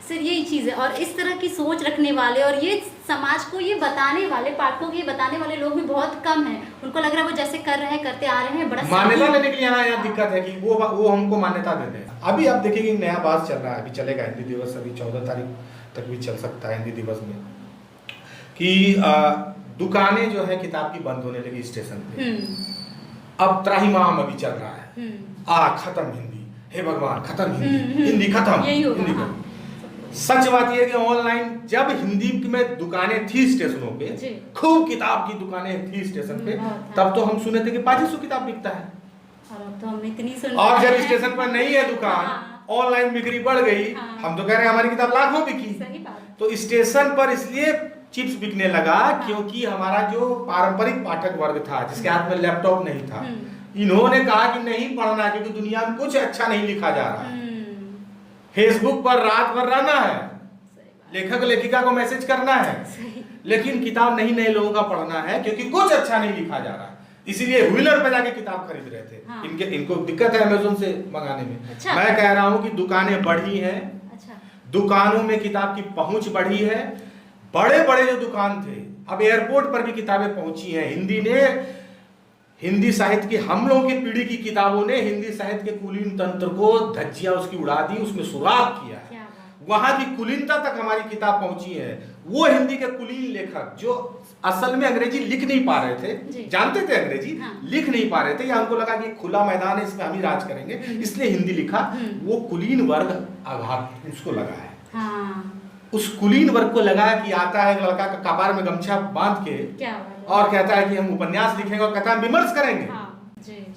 सर यही चीज़ है। और इस तरह की सोच रखने वाले और ये समाज को ये बताने वाले, पाठकों को ये बताने वाले लोग भी बहुत कम हैं। उनको लग रहा है वो जैसे कर रहे हैं, करते आ रहे हैं, बड़ा मान्यता लेने के लिए यहाँ दिक्कत है कि वो हमको मान्यता देते हैं। अभी आप देखिए नया बात चल रहा है, अभी चलेगा हिंदी दिवस, अभी 14 तारीख तक भी चल सकता है हिंदी दिवस में, कि दुकानें जो है किताब की बंद होने लगी स्टेशन पे। अब त्राहिमाम अभी चल रहा है, खत्म हिंदी, हे भगवान खत्म हिंदी खत्म, हिंदी खत्म। सच बात यह कि ऑनलाइन जब हिंदी में दुकानें थी स्टेशनों पे, खूब किताब की दुकानें थी स्टेशन पे, तब तो हम सुने थे कि 500 किताब बिकता है। और अब तो हम इतनी सुन और जब रहे हैं। स्टेशन पर नहीं है दुकान, हाँ। ऑनलाइन बिक्री बढ़ गई। हाँ। हम तो कह रहे हैं हमारी किताब लाखों बिकी। सही बात। तो स्टेशन पर इसलिए चिप्स बिकने लगा हाँ। क्योंकि हमारा जो पारंपरिक पाठक वर्ग था, जिसके हाथ में लैपटॉप नहीं था, हम्म। इन्होंने कहा कि नहीं पढ़ना, क्योंकि दुनिया में कुछ अच्छा नहीं लिखा जा रहा है। फेसबुक पर रात भर रहना है, लेखक लेखिका को मैसेज करना है, लेकिन किताब नहीं नए लोगों का पढ़ना है, क्योंकि कुछ अच्छा नहीं लिखा जा रहा है। इसीलिए व्हीलर पे जाके किताब खरीद रहे थे। हाँ। इनको दिक्कत है अमेज़न से मंगाने में। अच्छा। मैं कह रहा हूँ कि दुकानें बढ़ी हैं, अच्छा। दुकानों में किताब की पहुंच बढ़ी है। बड़े बड़े जो दुकान थे, अब एयरपोर्ट पर भी किताबें पहुंची हैं। हिंदी साहित्य की, हम लोगों की पीढ़ी की किताबों ने हिंदी साहित्य के कुलीन तंत्र को धज्जियां उसकी उड़ा दी, उसमें सुराख किया है। वहां की कुलीनता तक हमारी किताब पहुंची है। वो हिंदी के कुलीन लेखक जो असल में अंग्रेजी लिख नहीं पा रहे थे, जानते थे अंग्रेजी, हाँ। लिख नहीं पा रहे थे, या उनको लगा कि खुला मैदान है, इसमें हम ही राज करेंगे, इसलिए हिंदी लिखा। वो कुलीन वर्ग आघात उसको लगा है। हाँ। उस कुलीन वर्ग को लगा कि आता है लड़का का कपार में गमछा बांध के और कहता है कि हम उपन्यास लिखेंगे और कहता है हम विमर्श करेंगे। हाँ।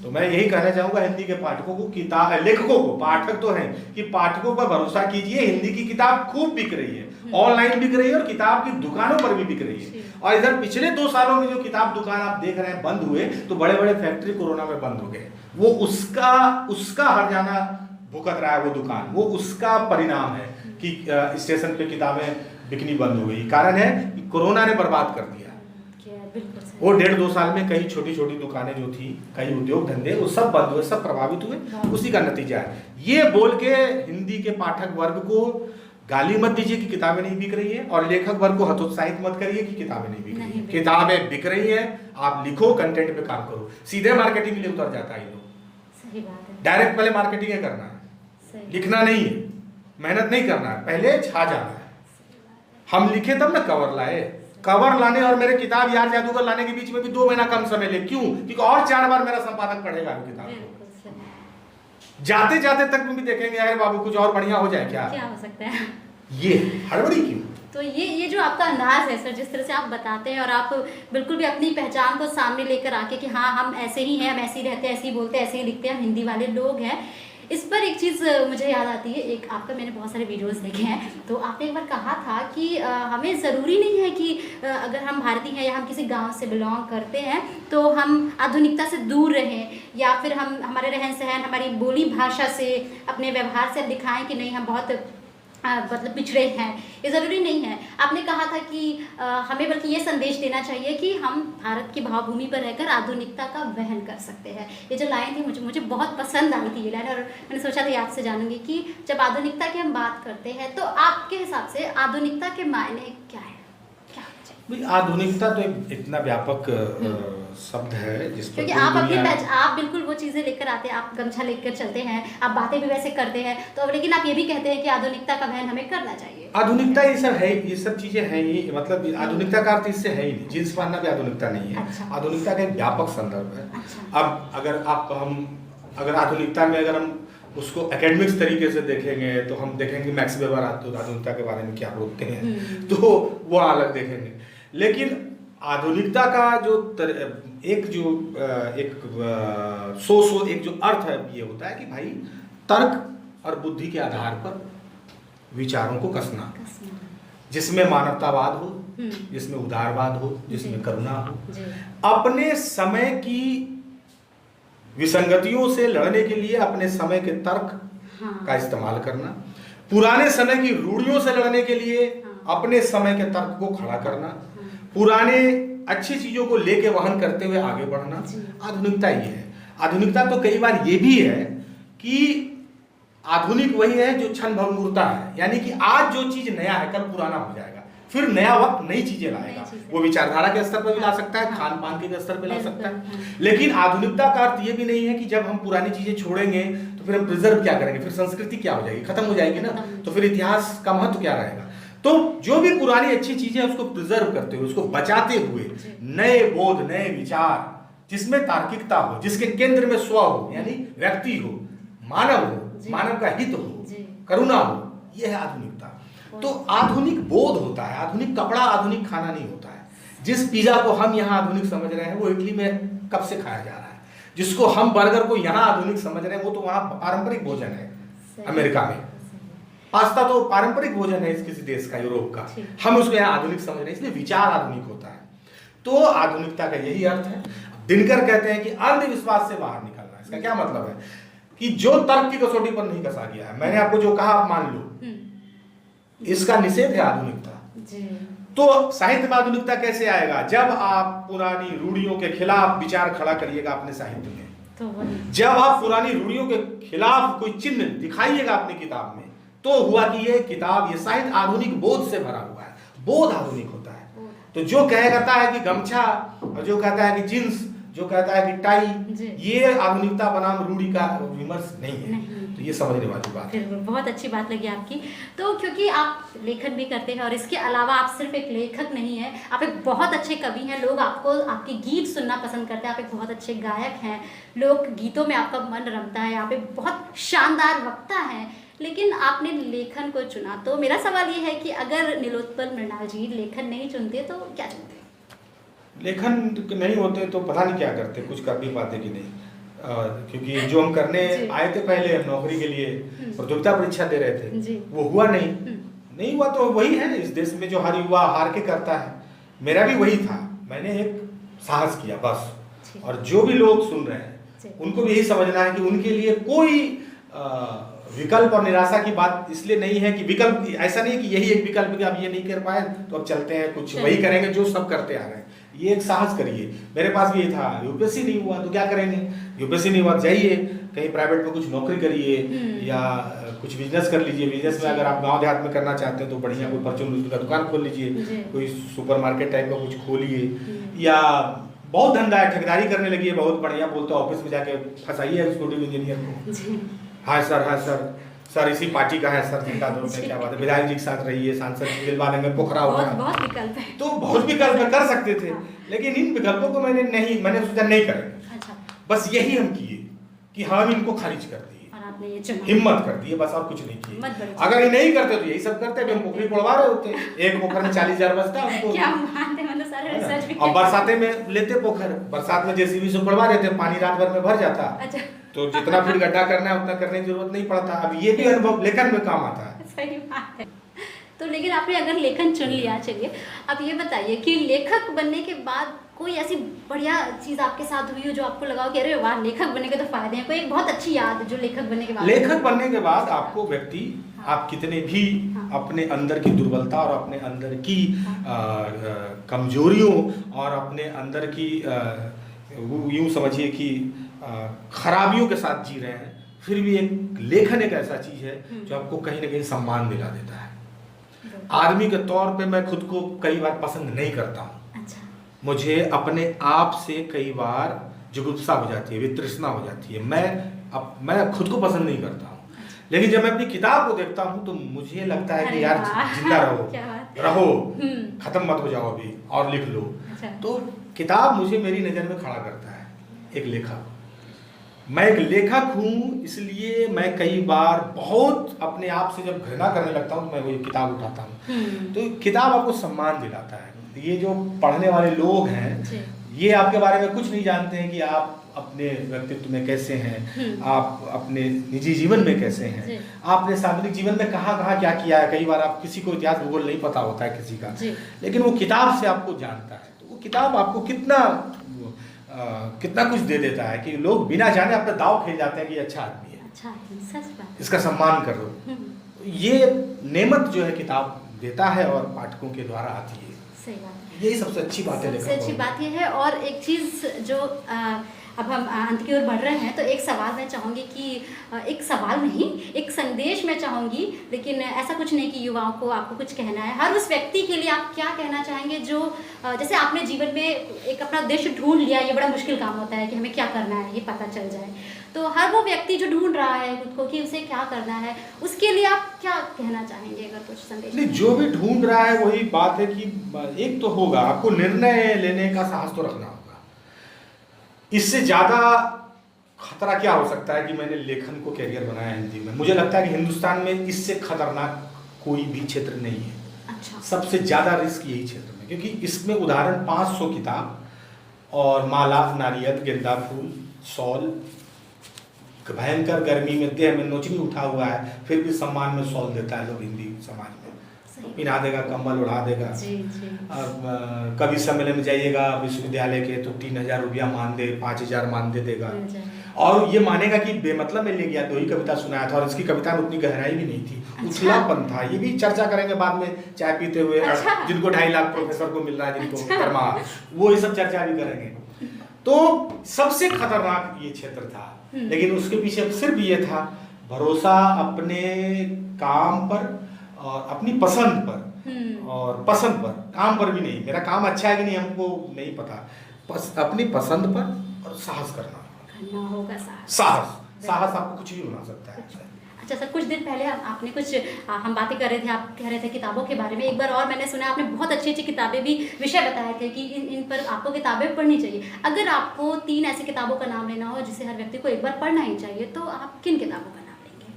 तो मैं यही कहना चाहूंगा हिंदी के पाठकों को, किताब लेखकों को, पाठक तो हैं, कि पाठकों पर भरोसा कीजिए। हिंदी की किताब खूब बिक रही है, ऑनलाइन बिक रही है और किताब की दुकानों पर भी बिक रही है। और इधर पिछले 2 सालों में जो किताब दुकान आप देख रहे हैं बंद हुए, तो बड़े बड़े फैक्ट्री कोरोना में बंद हो गए। वो उसका हर्जाना भुगत रहा है वो दुकान, वो उसका परिणाम है कि स्टेशन पे किताबें बिकनी बंद हो गई। कारण है कि कोरोना ने बर्बाद कर दिया। वो 1.5-2 साल में कई छोटी छोटी दुकानें जो थी, कई उद्योग धंधे, वो सब बंद हुए, सब प्रभावित हुए। उसी का नतीजा है। ये बोल के हिंदी के पाठक वर्ग को गाली मत दीजिए कि किताबें नहीं बिक रही है, और लेखक वर्ग को हतोत्साहित मत करिए कि किताबें नहीं बिक रही है। किताबें बिक रही है, आप लिखो, कंटेंट पे काम करो। सीधे मार्केटिंग के लिए उतर जाता है ये लोग। सही बात है। डायरेक्ट पहले मार्केटिंग करना है, लिखना नहीं है, मेहनत नहीं करना है, पहले छा जाना है। हम लिखे तब ना कवर लाए। कवर लाने और मेरे किताब यार जादूगर लाने के बीच में भी 2 महीना कम समय ले। क्यों? क्योंकि और 4 बार मेरा संपादक पढ़ेगा किताब को। जाते जाते तक भी देखेंगे यार बाबू कुछ और बढ़िया हो जाए, क्या हो सकता है। ये हड़बड़ी क्यों? तो ये जो आपका अंदाज है सर, जिस तरह से आप बताते हैं, और आप बिल्कुल भी अपनी पहचान को सामने लेकर आके कि हाँ हम ऐसे ही हैं, हम ऐसे ही रहते हैं, ऐसे ही बोलते हैं, ऐसे ही लिखते हैं, हम हिंदी वाले लोग हैं। इस पर एक चीज़ मुझे याद आती है, एक आपका मैंने बहुत सारे वीडियोस देखे हैं, तो आपने एक बार कहा था कि हमें ज़रूरी नहीं है कि अगर हम भारतीय हैं या हम किसी गांव से बिलोंग करते हैं तो हम आधुनिकता से दूर रहें, या फिर हम हमारे रहन सहन, हमारी बोली भाषा से, अपने व्यवहार से दिखाएं कि नहीं हम बहुत मतलब पिछड़े हैं। ये ज़रूरी नहीं है। आपने कहा था कि हमें बल्कि ये संदेश देना चाहिए कि हम भारत की भावभूमि पर रहकर आधुनिकता का वहन कर सकते हैं। ये जो लाइन थी मुझे बहुत पसंद आई थी ये लाइन, और मैंने सोचा था आपसे जानूंगी कि जब आधुनिकता की हम बात करते हैं तो आपके हिसाब से आधुनिकता के मायने क्या है? आधुनिकता तो इतना व्यापक शब्द है जिस पर क्योंकि आप बिल्कुल वो चीज़ें लेकर आते हैं, आप गमछा लेकर चलते हैं, आप बातें भी वैसे करते हैं, तो लेकिन आप ये भी कहते हैं कि आधुनिकता का वहन हमें करना चाहिए। आधुनिकता ये सब है, ये सब चीजें हैं ही, मतलब आधुनिकता का अर्थ इससे है ही नहीं। जींस पहनना भी आधुनिकता नहीं है। अच्छा। आधुनिकता का एक व्यापक संदर्भ है। अच्छा। अब अगर आधुनिकता में अगर हम उसको एकेडमिक्स तरीके से देखेंगे तो हम देखेंगे मैक्स वेबर आधुनिकता के बारे में क्या बोलते हैं, तो वो अलग देखेंगे। लेकिन आधुनिकता का एक जो अर्थ है ये होता है कि भाई तर्क और बुद्धि के आधार पर विचारों को कसना, जिसमें मानवतावाद हो, जिसमें उदारवाद हो, जिसमें करुणा हो, अपने समय की विसंगतियों से लड़ने के लिए अपने समय के तर्क का इस्तेमाल करना, पुराने समय की रूढ़ियों से लड़ने के लिए अपने समय के तर्क को खड़ा करना, पुराने अच्छी चीजों को लेके वहन करते हुए आगे बढ़ना, आधुनिकता ये है। आधुनिकता तो कई बार ये भी है कि आधुनिक वही है जो क्षण भंगुरता है, यानी कि आज जो चीज नया है कल पुराना हो जाएगा, फिर नया वक्त नई चीजें लाएगा। वो विचारधारा के स्तर पर भी ला सकता है, खान पान के स्तर पर ला सकता है। लेकिन आधुनिकता का अर्थ ये भी नहीं है कि जब हम पुरानी चीजें छोड़ेंगे तो फिर हम प्रिजर्व क्या करेंगे, फिर संस्कृति क्या हो जाएगी, खत्म हो जाएगी ना, तो फिर इतिहास का महत्व क्या रहेगा। तो जो भी पुरानी अच्छी चीजें उसको प्रिजर्व करते हुए, उसको बचाते हुए नए बोध, नए विचार, जिसमें तार्किकता हो, जिसके केंद्र में स्व हो, यानी व्यक्ति हो, मानव हो, मानव का हित हो, करुणा हो, यह है आधुनिकता। तो आधुनिक बोध होता है, आधुनिक कपड़ा, आधुनिक खाना नहीं होता है। जिस पिज्जा को हम यहाँ आधुनिक समझ रहे हैं वो इटली में कब से खाया जा रहा है। जिसको हम बर्गर को यहाँ आधुनिक समझ रहे हैं, वो तो वहाँ पारंपरिक भोजन है। अमेरिका में पास्ता तो पारंपरिक भोजन है इस किसी देश का, यूरोप का, हम उसको यहाँ आधुनिक समझ रहे हैं, इसलिए विचार आधुनिक होता है। तो आधुनिकता का यही अर्थ है। दिनकर कहते हैं कि अंधविश्वास से बाहर निकलना। इसका क्या मतलब है कि जो तर्क की कसौटी पर नहीं कसा गया है, मैंने आपको जो कहा आप मान लो, इसका निषेध है आधुनिकता। तो साहित्य में आधुनिकता कैसे आएगा? जब आप पुरानी रूढ़ियों के खिलाफ विचार खड़ा करिएगा अपने साहित्य में, जब आप पुरानी रूढ़ियों के खिलाफ कोई चिन्ह दिखाइएगा अपनी किताब में, तो हुआ कि ये किताब, ये साहित्य आधुनिक बोध से भरा हुआ है। बोध आधुनिक होता है। तो जो कहता है कि गमछा, और जो कहता है कि जींस, जो कहता है कि टाई, ये आधुनिकता बनाम रूढ़ी का विमर्श नहीं है। तो ये समझने वाली बात है। बहुत अच्छी बात लगी आपकी। तो क्योंकि आप लेखन भी करते हैं और इसके अलावा आप सिर्फ एक लेखक नहीं हैं, आप एक बहुत अच्छे कवि हैं। लोग आपको, आपके गीत सुनना पसंद करते हैं। आप एक बहुत अच्छे गायक हैं, लोग गीतों में आपका मन रमता है। आप एक बहुत शानदार वक्ता हैं, लेकिन आपने लेखन को चुना। तो मेरा सवाल ये है कि अगर नीलोत्पल मृणाल जी लेखन नहीं चुनते तो क्या चुनते? लेखन नहीं होते तो पता नहीं क्या करते, कुछ कर नहीं पाते कि नहीं। क्योंकि जो हम करने आए थे पहले, हम नौकरी के लिए प्रतियोगिता परीक्षा दे रहे थे, वो हुआ नहीं हुआ। तो वही है इस देश में जो हर युवा हार के करता है। मेरा भी वही था, मैंने एक साहस किया बस। और जो भी लोग सुन रहे हैं उनको भी यही समझना है कि उनके लिए कोई विकल्प और निराशा की बात इसलिए नहीं है कि विकल्प ऐसा नहीं कि यही एक विकल्प कि आप ये नहीं कर पाए तो अब चलते हैं कुछ वही करेंगे जो सब करते आ रहे हैं। ये एक साहस करिए। मेरे पास भी ये था, यूपीएससी नहीं हुआ तो क्या करेंगे, यूपीएससी नहीं हुआ जाइए कहीं प्राइवेट में कुछ नौकरी करिए या कुछ बिजनेस कर लीजिए। बिजनेस में अगर आप गांव देहात में करना चाहते हैं तो बढ़िया कोई परचून का दुकान खोल लीजिए, कोई सुपरमार्केट टाइप का कुछ खोलिए, या बहुत धंधा है, ठेकेदारी करने लगी, बहुत बढ़िया बोलते ऑफिस में जाके फंसाइए एक्जीक्यूटिव इंजीनियर को। हाँ सर इसी पार्टी का है सर, जिनका दो क्या बात है, विधायक जी के साथ रहिए, सांसद जी दिलवाने में पोखरा होगा। बहुत विकल्प है। तो बहुत विकल्प कर सकते थे, लेकिन इन विकल्पों को मैंने सोचा नहीं करेंगे। अच्छा। बस यही हम किए कि हम इनको खारिज कर दिए, हिम्मत कर दिए, बस और कुछ नहीं किए। अगर ये नहीं करते तो यही सब करते, हम पोखरी पड़वा रहे होते। एक पोखर में 40,000 बचता हमको। क्या मानते हैं, सारे रिसर्च भी। और बरसाते में लेते पोखर, बरसात में जेसीबी से पड़वा देते, पानी रात भर में भर जाता। अच्छा। तो जितना फिर गड्ढा करना है उतना करने की जरूरत नहीं पड़ता। अब ये भी अनुभव लेखन में काम आता है। सही बात है। तो लेकिन आपने अगर लेखन चुन लिया, चलिए अब ये बताइए कि लेखक बनने के बाद कोई ऐसी बढ़िया चीज आपके साथ हुई हो जो आपको लगा कि अरे वाह, लेखक बनने के तो फायदे हैं, कोई एक बहुत अच्छी याद जो लेखक बनने के बाद? लेखक बनने के बाद आपको व्यक्ति, आप कितने भी अपने अंदर की दुर्बलता और अपने अंदर की कमजोरियों और अपने अंदर की यूं समझिए कि खराबियों के साथ जी रहे हैं, फिर भी एक लेखन एक ऐसा चीज है जो आपको कहीं ना कहीं सम्मान दिला देता है। आदमी के तौर पे मैं खुद को कई बार पसंद नहीं करता हूँ। अच्छा। मुझे अपने आप से कई बार जुगुप्सा हो जाती है, वितृष्णा हो जाती है। मैं खुद को पसंद नहीं करता हूँ। लेकिन जब मैं अपनी किताब को देखता हूँ तो मुझे लगता है कि यार जिंदा रहो, खत्म मत हो जाओ अभी और लिख लो। तो किताब मुझे मेरी नज़र में खड़ा करता है एक लेखक। मैं एक लेखक हूँ, इसलिए मैं कई बार बहुत अपने आप से जब घृणा करने लगता हूँ तो मैं वही किताब उठाता हूँ। तो किताब आपको सम्मान दिलाता है। ये जो पढ़ने वाले लोग हैं ये आपके बारे में कुछ नहीं जानते हैं कि आप अपने व्यक्तित्व में कैसे हैं, आप अपने निजी जीवन में कैसे हैं, आपने सामाजिक जीवन में कहाँ कहाँ क्या किया है। कई बार आप किसी को इतिहास भूगोल नहीं पता होता है किसी का, लेकिन वो किताब से आपको जानता है। तो वो किताब आपको कितना कुछ दे देता है कि लोग बिना जाने अपना दाव खेल जाते हैं कि अच्छा आदमी है, अच्छा सच बात, इसका सम्मान करो। ये नेमत जो है किताब देता है और पाठकों के द्वारा आती है। सही बात है, यही सबसे अच्छी बात है। सबसे अच्छी बात यह है। और एक चीज़ जो अब हम अंत की ओर बढ़ रहे हैं, तो एक सवाल मैं चाहूँगी कि एक सवाल नहीं, एक संदेश मैं चाहूँगी, लेकिन ऐसा कुछ नहीं कि युवाओं को आपको कुछ कहना है। हर उस व्यक्ति के लिए आप क्या कहना चाहेंगे जो जैसे आपने जीवन में एक अपना उद्देश्य ढूंढ लिया, ये बड़ा मुश्किल काम होता है कि हमें क्या करना है ये पता चल जाए। तो हर वो व्यक्ति जो ढूंढ रहा है खुद को कि उसे क्या करना है, उसके लिए आप क्या कहना चाहेंगे अगर कुछ संदेश? नहीं, जो भी ढूंढ रहा है वही बात है कि एक तो होगा आपको निर्णय लेने का साहस तो रखना होगा। इससे ज़्यादा खतरा क्या हो सकता है कि मैंने लेखन को कैरियर बनाया हिंदी में। मुझे लगता है कि हिंदुस्तान में इससे खतरनाक कोई भी क्षेत्र नहीं है। अच्छा। सबसे ज़्यादा रिस्क यही क्षेत्र में, क्योंकि इसमें उदाहरण 500 किताब और माला, नारियल, गेंदा फूल शॉल, भयंकर गर्मी में देह में नोचनी उठा हुआ है, फिर भी सम्मान में शॉल देता है लोग हिंदी समाज में, पिना देगा, कंबल उड़ा देगा। अब कभी सम्मेलन में जाइएगा विश्वविद्यालय के तो 3,000 रुपया मान दे, 5,000 मान दे देगा, और ये मानेगा कि बेमतलब में ले गया, 2 ही कविता सुनाया था और इसकी कविता में उतनी गहराई भी नहीं थी, उछलापन था। ये भी चर्चा करेंगे बाद में चाय पीते हुए। जिनको 2.5 लाख प्रोफेसर को मिल रहा है, जिनको दरमाहा, वो ये सब चर्चा भी करेंगे। तो सबसे खतरनाक ये क्षेत्र था, लेकिन उसके पीछे सिर्फ ये था भरोसा अपने काम पर और अपनी पसंद पर, और पसंद पर, काम पर भी नहीं। मेरा काम अच्छा है कि नहीं हमको नहीं पता, अपनी पसंद पर और साहस करना होगा। साहस आपको कुछ भी बना सकता है। अच्छा सर, कुछ दिन पहले आपने कुछ हम बातें कर रहे थे, आप कह रहे थे किताबों के बारे में। एक बार और मैंने सुना आपने बहुत अच्छी अच्छी किताबें भी विषय बताए थे कि इन पर आपको किताबें पढ़नी चाहिए। अगर आपको 3 ऐसी किताबों का नाम लेना हो जिसे हर व्यक्ति को एक बार पढ़ना ही चाहिए, तो आप किन किताबों का नाम लेंगे?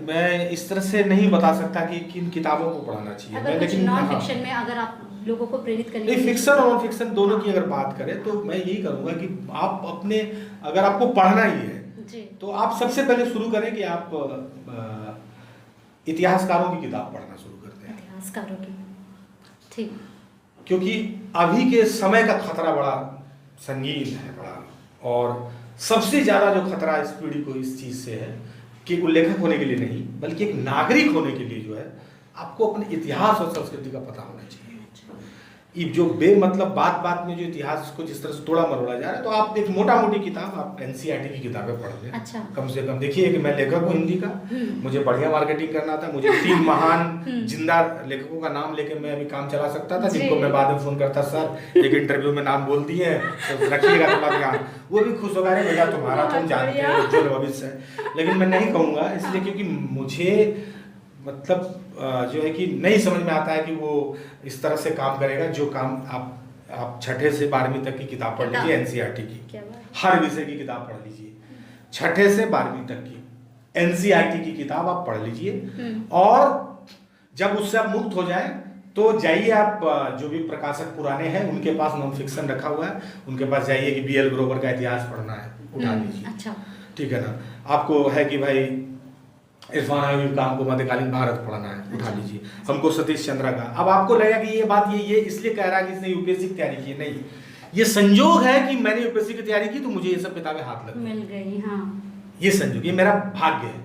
मैं इस तरह से नहीं बता सकता कि किन किताबों को पढ़ना चाहिए, लेकिन नॉन फिक्शन में अगर आप लोगों को प्रेरित करने नहीं, फिक्शन और नॉन फिक्शन दोनों की अगर बात करें तो मैं यही करूँगा कि आप अपने, अगर आपको पढ़ना ही है तो आप सबसे पहले शुरू करें कि आप इतिहासकारों की किताब पढ़ना शुरू करते हैं। इतिहासकारों की, ठीक, क्योंकि अभी के समय का खतरा बड़ा संगीन है, बड़ा, और सबसे ज़्यादा जो खतरा इस पीढ़ी को इस चीज़ से है कि वो लेखक होने के लिए नहीं बल्कि एक नागरिक होने के लिए जो है आपको अपने इतिहास और संस्कृति का पता होना चाहिए। ये जो बेमतलब बात में जो इतिहास को जिस तरह से तोड़ा मरोड़ा जा रहा है, तो आप एक मोटा मोटी किताब, आप NCERT की किताबें पढ़ लें। अच्छा। कम से कम देखिए कि मैं लेखक हूँ हिंदी का, मुझे बढ़िया मार्केटिंग करना था, मुझे 3 महान जिंदा लेखकों का नाम लेके मैं अभी काम चला सकता था, जिनको मैं बाद में फोन करता, सर एक इंटरव्यू में नाम बोल दिए तो रखिएगा तुम्हारा ध्यान, वो भी खुश होगा, भैया तुम्हारा तुम जानते हो उज्ज्वल भविष्य है। लेकिन मैं नहीं कहूँगा इसलिए क्योंकि मुझे मतलब जो है कि नहीं समझ में आता है कि वो इस तरह से काम करेगा जो काम आप 6ठे से 12वीं तक की किताब पढ़ लीजिए NCERT की, हर विषय की किताब पढ़ लीजिए, 6ठे से 12वीं तक की NCERT की किताब आप पढ़ लीजिए, और जब उससे आप मुक्त हो जाएं तो जाइए आप जो भी प्रकाशक पुराने हैं उनके पास नॉन फिक्शन रखा हुआ है, उनके पास जाइए कि BL ग्रोवर का इतिहास पढ़ना है, उठा लीजिए। अच्छा, ठीक है ना। आपको है कि भाई इरफान हाबीब का हमको मध्यकालीन भारत पढ़ना है, उठा लीजिए। हमको सतीश चंद्रा का, अब आपको लगेगा कि ये बात ये इसलिए कह रहा है कि इसने UPSC की तैयारी की है, नहीं, ये संयोग है कि मैंने UPSC की तैयारी की तो मुझे ये सब किताबें हाथ लग मिल गई। हाँ, ये संयोग, ये मेरा भाग्य है।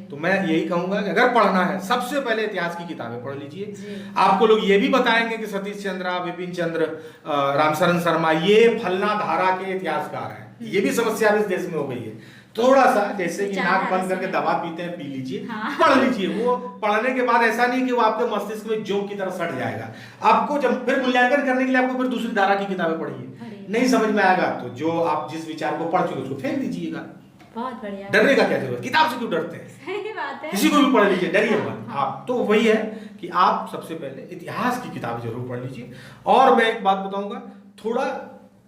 तो मैं यही कहूंगा कि अगर पढ़ना है सबसे पहले इतिहास की किताबें पढ़ लीजिए। आपको लोग ये भी बताएंगे कि सतीश चंद्रा, बिपिन चंद्र, रामशरण शर्मा ये फलना धारा के इतिहासकार हैं, ये भी समस्या इस देश में हो गई है। थोड़ा सा जैसे कि नाक बंद करके दवा पीते हैं, पी लीजिए, पढ़ लीजिए। वो पढ़ने के बाद ऐसा नहीं कि वो आपके मस्तिष्क में जोंक की तरह सट जाएगा। आपको जब फिर मूल्यांकन करने के लिए आपको फिर दूसरी धारा की किताबें पढ़िए, नहीं समझ में आएगा तो जो आप जिस विचार को पढ़ चुके उसको फेंक दीजिएगा। बहुत बढ़िया। डरने का क्या जरूरत, किताब से क्यों डरते हैं? सही बात है। किसी को भी पढ़ लीजिए, डरिए मत आप। तो वही है कि आप सबसे पहले इतिहास की किताब जरूर पढ़ लीजिए। और मैं एक बात बताऊंगा, थोड़ा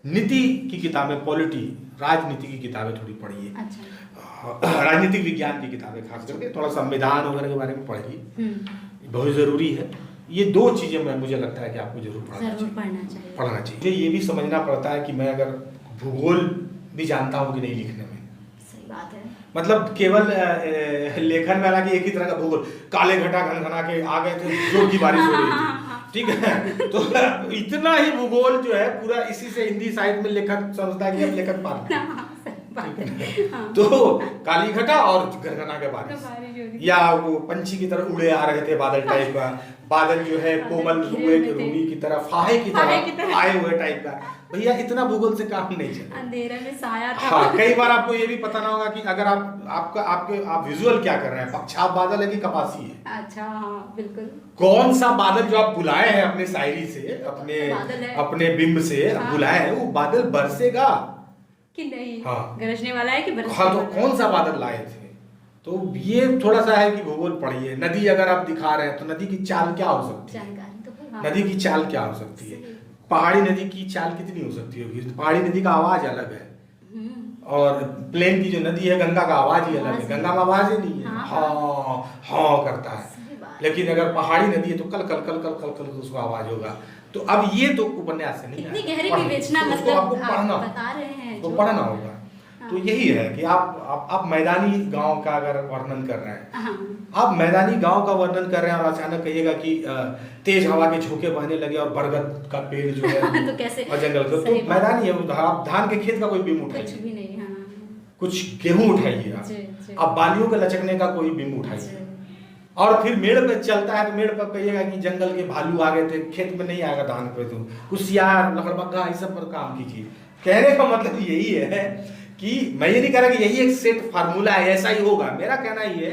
नीति की किताबें, पॉलिटी, राजनीति की किताबें थोड़ी पढ़िए। अच्छा। राजनीतिक विज्ञान की किताबें खास करके, थोड़ा संविधान वगैरह के बारे में पढ़िए, बहुत जरूरी है। ये 2 चीजें मैं मुझे लगता है कि आपको जरूर पढ़ना चाहिए। ये भी समझना पड़ता है कि मैं अगर भूगोल भी जानता हूँ कि नहीं लिखने में, सही बात है। मतलब केवल लेखन में हालांकि एक ही तरह का भूगोल, काले घटा घनघना के आ गए थे, जोर की बारिश हो रही थी, ठीक है, तो इतना ही भूगोल जो है पूरा, इसी से हिंदी साहित्य में लेखक समझता है कि हम लेखक पार तो काली घटा और घनघना के बारिश, या वो पंछी की तरह उड़े आ रहे थे बादल टाइप का, बादल जो है कोमल रुए के रूबी की तरह, फाहे की तरह आए हुए टाइप का। भैया इतना भूगोल से काम नहीं चलेगा, अंधेरे में साया था। हाँ, कई बार आपको ये भी पता ना होगा कि अगर आप विजुअल क्या कर रहे हैं, पक्षाप बादल है कि कपासी है। अच्छा, हाँ, बिल्कुल। कौन सा बादल जो आप बुलाए हैं अपने शायरी से, अपने बिंब से बुलाए हैं, वो बादल बरसेगा कि नहीं, हाँ, गरजने वाला है कि बरसने हाँ, तो कौन सा बादल लाए थे। तो ये थोड़ा सा है कि भूगोल पढ़िए। नदी अगर आप दिखा रहे हैं तो नदी की चाल क्या हो सकती है, नदी की चाल क्या हो सकती है, पहाड़ी नदी की चाल कितनी हो सकती है, पहाड़ी नदी का आवाज अलग है, और प्लेन की जो नदी है गंगा का आवाज ही अलग है, गंगा में आवाज ही नहीं है, हाँ हाँ करता है। लेकिन अगर पहाड़ी नदी है तो कल कल कल कल कल कल उसको आवाज होगा। तो अब ये तो उपन्यास से नहीं इतनी गहरी विवेचना उसको मतलब आपको पढ़ना आप बता रहे हैं तो जो पढ़ना होगा। तो यही है कि आप मैदानी गांव का अगर वर्णन कर रहे हैं, हाँ। आप मैदानी गांव का वर्णन कर रहे हैं और अचानक कहिएगा कि तेज हवा के झोंके बहने लगे और बरगद का पेड़ जो है तो कैसे और जंगल का, तो मैदानी है। आप धान के खेत का कोई बिंब कुछ उठाइए, भी नहीं। हाँ। कुछ गेहूं उठाइए, आप बालियों के लचकने का कोई बिंब उठाइए, और फिर मेड़ पे चलता है तो मेड़ पर कहिएगा कि जंगल के भालू आ गए थे, खेत में नहीं आएगा धान पे, तो कुशियार लकड़बग्गा इस सब पर काम कीजिए। कहने का मतलब यही है कि मैं ये नहीं कह रहा कि यही एक सेट फार्मूला है, ऐसा ही होगा। मेरा कहना ये है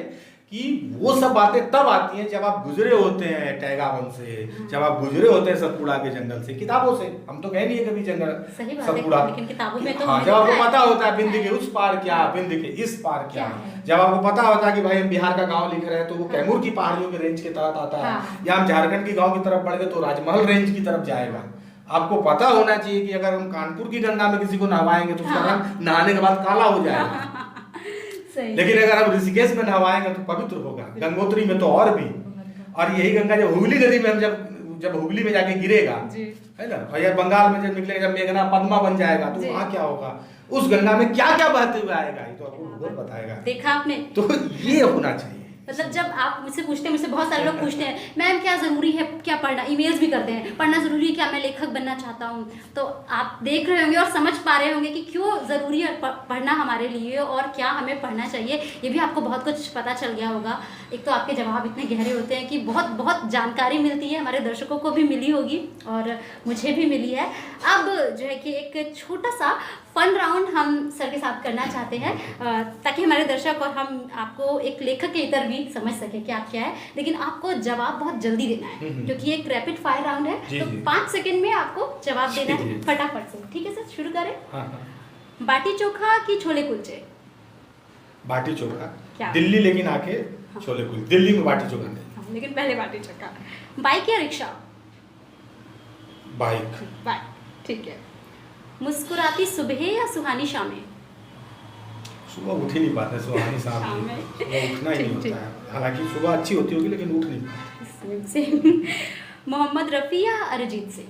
कि वो सब बातें तब आती हैं जब आप गुजरे होते हैं टैगा वन से, जब आप गुजरे होते हैं सतपुड़ा के जंगल से, किताबों से। हम तो कह नहीं है कभी जंगल सतपुड़ा, लेकिन किताबों में तो हाँ, जब आपको पता होता है बिंद के उस पार क्या, बिंद के इस पार क्या, जब आपको पता होता है कि भाई हम बिहार का गांव लिख रहे हैं तो वो कैमूर की पहाड़ियों के रेंज के तहत आता है, या हम झारखंड के गांव की तरफ बढ़ गए तो राजमहल रेंज की तरफ जाएगा। आपको पता होना चाहिए कि अगर हम कानपुर की गंगा में किसी को नहवाएंगे तो उसका रंग नहाने के बाद काला हो जाएगा। लेकिन अगर हम ऋषिकेश में नहवाएंगे तो पवित्र होगा, गंगोत्री में तो और भी। और यही गंगा जब हुगली नदी में हम जब हुगली में जाके गिरेगा, है ना, और यार बंगाल में जब निकलेगा, जब मेघना पद्मा बन जाएगा तो वहाँ क्या होगा, उस गंगा में क्या क्या बहते हुए आएगा, ये तो आपको भूगोल बताएगा। देखा आपने, तो ये होना चाहिए। मतलब जब आप मुझसे पूछते हैं, मुझसे बहुत सारे लोग पूछते हैं मैम क्या ज़रूरी है क्या पढ़ना, ईमेल्स भी करते हैं पढ़ना ज़रूरी है क्या, मैं लेखक बनना चाहता हूँ। तो आप देख रहे होंगे और समझ पा रहे होंगे कि क्यों ज़रूरी है पढ़ना हमारे लिए और क्या हमें पढ़ना चाहिए। ये भी आपको बहुत कुछ पता चल गया होगा। एक तो आपके जवाब इतने गहरे होते हैं कि बहुत बहुत जानकारी मिलती है, हमारे दर्शकों को भी मिली होगी और मुझे भी मिली है। अब जो है कि एक छोटा सा फन राउंड हम सर के साथ करना चाहते हैं ताकि हमारे दर्शक और हम आपको एक लेखक के इतर भी समझ सके कि आप क्या है, लेकिन आपको जवाब बहुत जल्दी देना है क्योंकि एक रैपिड फायर राउंड है। तो 5 सेकंड में आपको जवाब देना है फटाफट से। ठीक है सर, शुरू करें। हाँ। बाटी चोखा कि छोले कुलचे? बाटी चोखा। दिल्ली लेकिन आके छोले कुलचे, दिल्ली में बाटी चोखा नहीं, लेकिन पहले बाटी चोखा। बाइक या रिक्शा? बाइक। ठीक है। मुस्कुराती सुबह या सुहानी शामें? सुबह उठ ही नहीं पाते, सुहानी शाम में सुबह उठना ही नहीं होता है। हालांकि सुबह अच्छी होती होगी लेकिन उठ नहीं पाते। मोहम्मद रफ़ी या अरिजीत सिंह?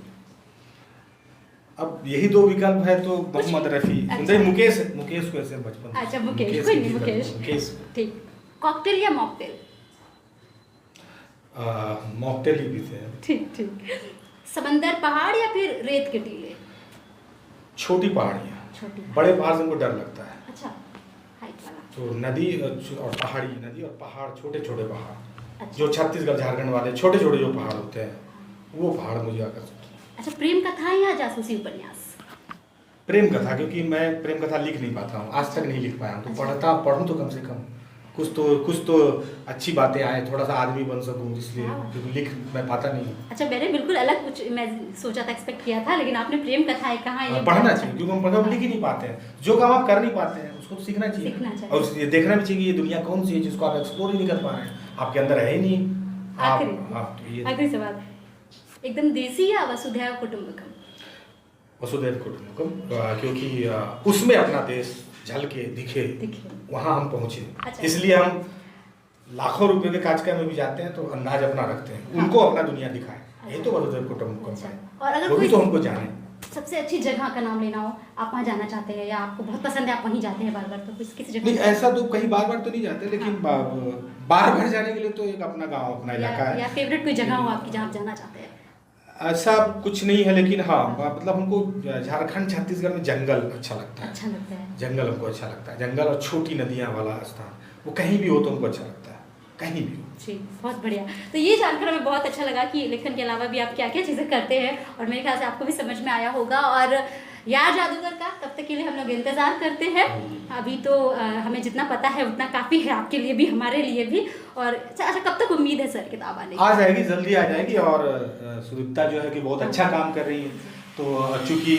अब यही 2 विकल्प है तो मोहम्मद रफ़ी। अच्छा। मुकेश को ऐसे बचपन। अच्छा मुकेश, कोई नहीं मुकेश। ठीक। कॉकटेल या मॉकटेल? मॉकटेल ही पीते हैं। ठीक। समंदर पहाड़ या फिर रेत के टीले? छोटी पहाड़ियाँ, बड़े पहाड़ से हमको डर लगता है। अच्छा, हाइट वाला। तो नदी और पहाड़ी, नदी और पहाड़, छोटे छोटे पहाड़। अच्छा। जो छत्तीसगढ़ झारखंड वाले छोटे छोटे जो पहाड़ होते हैं वो पहाड़ मुझे आकर्षित हैं। अच्छा, प्रेम कथा या जासूसी उपन्यास? प्रेम कथा, क्योंकि मैं प्रेम कथा लिख नहीं पाता हूँ, आज तक नहीं लिख पाया हूँ। तो पढ़ूँ तो कम से कम कुछ तो अच्छी बातें आए, थोड़ा सा आदमी बन सकूं, इसलिए क्योंकि लिख मैं पाता नहीं। अच्छा, मैंने बिल्कुल अलग कुछ मैं सोचा था, एक्सपेक्ट किया था, लेकिन आपने प्रेम कथाएं कहा। ये पढ़ना चाहिए क्योंकि हम लिख ही नहीं पाते हैं। जो काम आप कर नहीं पाते हैं उसको तो सीखना चाहिए और ये देखना भी चाहिए कि ये दुनिया कौन सी है जिसको आप एक्सप्लोर ही नहीं कर पा रहे हैं, आपके अंदर है ही नहीं। आखिरी सवाल, एकदम देसी या वसुधैव कुटुंबकम? वसुधैव कुटुंबकम, क्योंकि उसमें अपना देश झलके दिखे वहाँ हम पहुँचे। अच्छा। इसलिए हम लाखों रुपए के कार्यक्रम में भी जाते हैं तो अंदाज अपना रखते हैं। हाँ। उनको अपना दुनिया दिखाए। अच्छा। यही तो वसुधैव कुटुंबकम। अच्छा। और अगर कोई तो हमको जाने, सबसे अच्छी जगह का नाम लेना हो, आप वहाँ जाना चाहते हैं या आपको बहुत पसंद है, आप वहीं जाते हैं बार बार, तो किसी जगह? नहीं, ऐसा तो कहीं बार बार तो नहीं जाते, लेकिन बार बार जाने के लिए तो एक अपना गाँव, अपना इलाका है। या फेवरेट कोई जगह हो आपकी जहाँ आप जाना चाहते हैं? ऐसा कुछ नहीं है, लेकिन हाँ मतलब हमको झारखंड छत्तीसगढ़ में जंगल अच्छा लगता है। अच्छा लगता है। जंगल हमको अच्छा लगता है, जंगल और छोटी नदियाँ वाला स्थान, वो कहीं भी हो तो हमको अच्छा लगता है, कहीं भी हो। जी, बहुत बढ़िया। तो ये जानकर हमें बहुत अच्छा लगा कि लेखन के अलावा भी आप क्या क्या चीज़ें करते हैं और मेरे ख्याल से आपको भी समझ में आया होगा। और यार जादूगर का तब तक के लिए हम लोग इंतज़ार करते हैं। अभी तो हमें जितना पता है उतना काफ़ी है आपके लिए भी, हमारे लिए भी। और अच्छा, कब तक उम्मीद है सर किताब आने की? आ जाएगी, जल्दी आ जाएगी। और सुदीप्ता जो है कि बहुत अच्छा काम कर रही है। तो चूँकि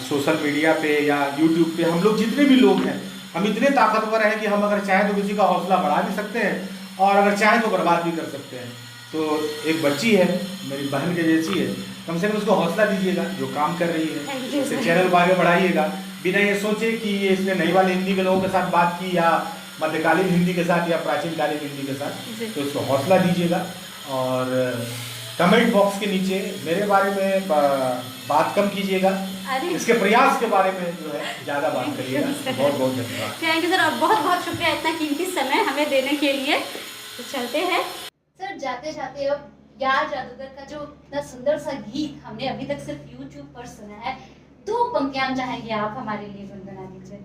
सोशल मीडिया पे या यूट्यूब पे हम लोग जितने भी लोग हैं, हम इतने ताकतवर हैं कि हम अगर चाहें तो किसी का हौसला बढ़ा भी सकते हैं और अगर चाहें तो बर्बाद भी कर सकते हैं। तो एक बच्ची है मेरी बहन के जैसी है, कम से कम उसको हौसला दीजिएगा जो काम कर रही है, उसे चैनल को आगे बढ़ाइएगा, बिना ये सोचे कि ये इसने नई वाली हिंदी के लोगों के साथ बात की या मध्यकालीन हिंदी के साथ या प्राचीन कालीन हिंदी के साथ। तो उसको हौसला दीजिएगा और कमेंट बॉक्स के नीचे मेरे बारे में बात कम कीजिएगा, अरे इसके प्रयास के बारे में जो है ज़्यादा बात करिएगा। बहुत बहुत धन्यवाद। थैंक यू सर, और बहुत बहुत शुक्रिया इतना कीमती समय हमें देने के लिए। तो चलते हैं सर, जाते जाते अब यार जादूगर का जो इतना सुंदर सा गीत हमने अभी तक सिर्फ YouTube पर सुना है, 2 पंक्तियां चाहेंगे आप हमारे लिए गुनगुना दीजिए।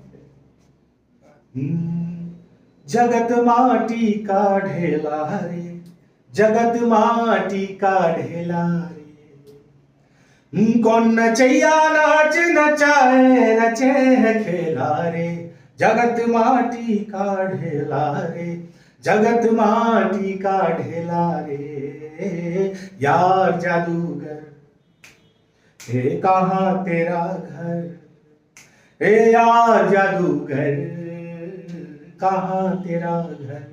जगत माटी का ढेला रे, जगत माटी का ढेला रे, कौन नचैया नाच नचाए रचे है खेला रे, जगत माटी का ढेला रे, जगत माटी का ढेला रे, यार जादूगर हे कहाँ तेरा घर, हे यार जादूगर कहाँ तेरा घर।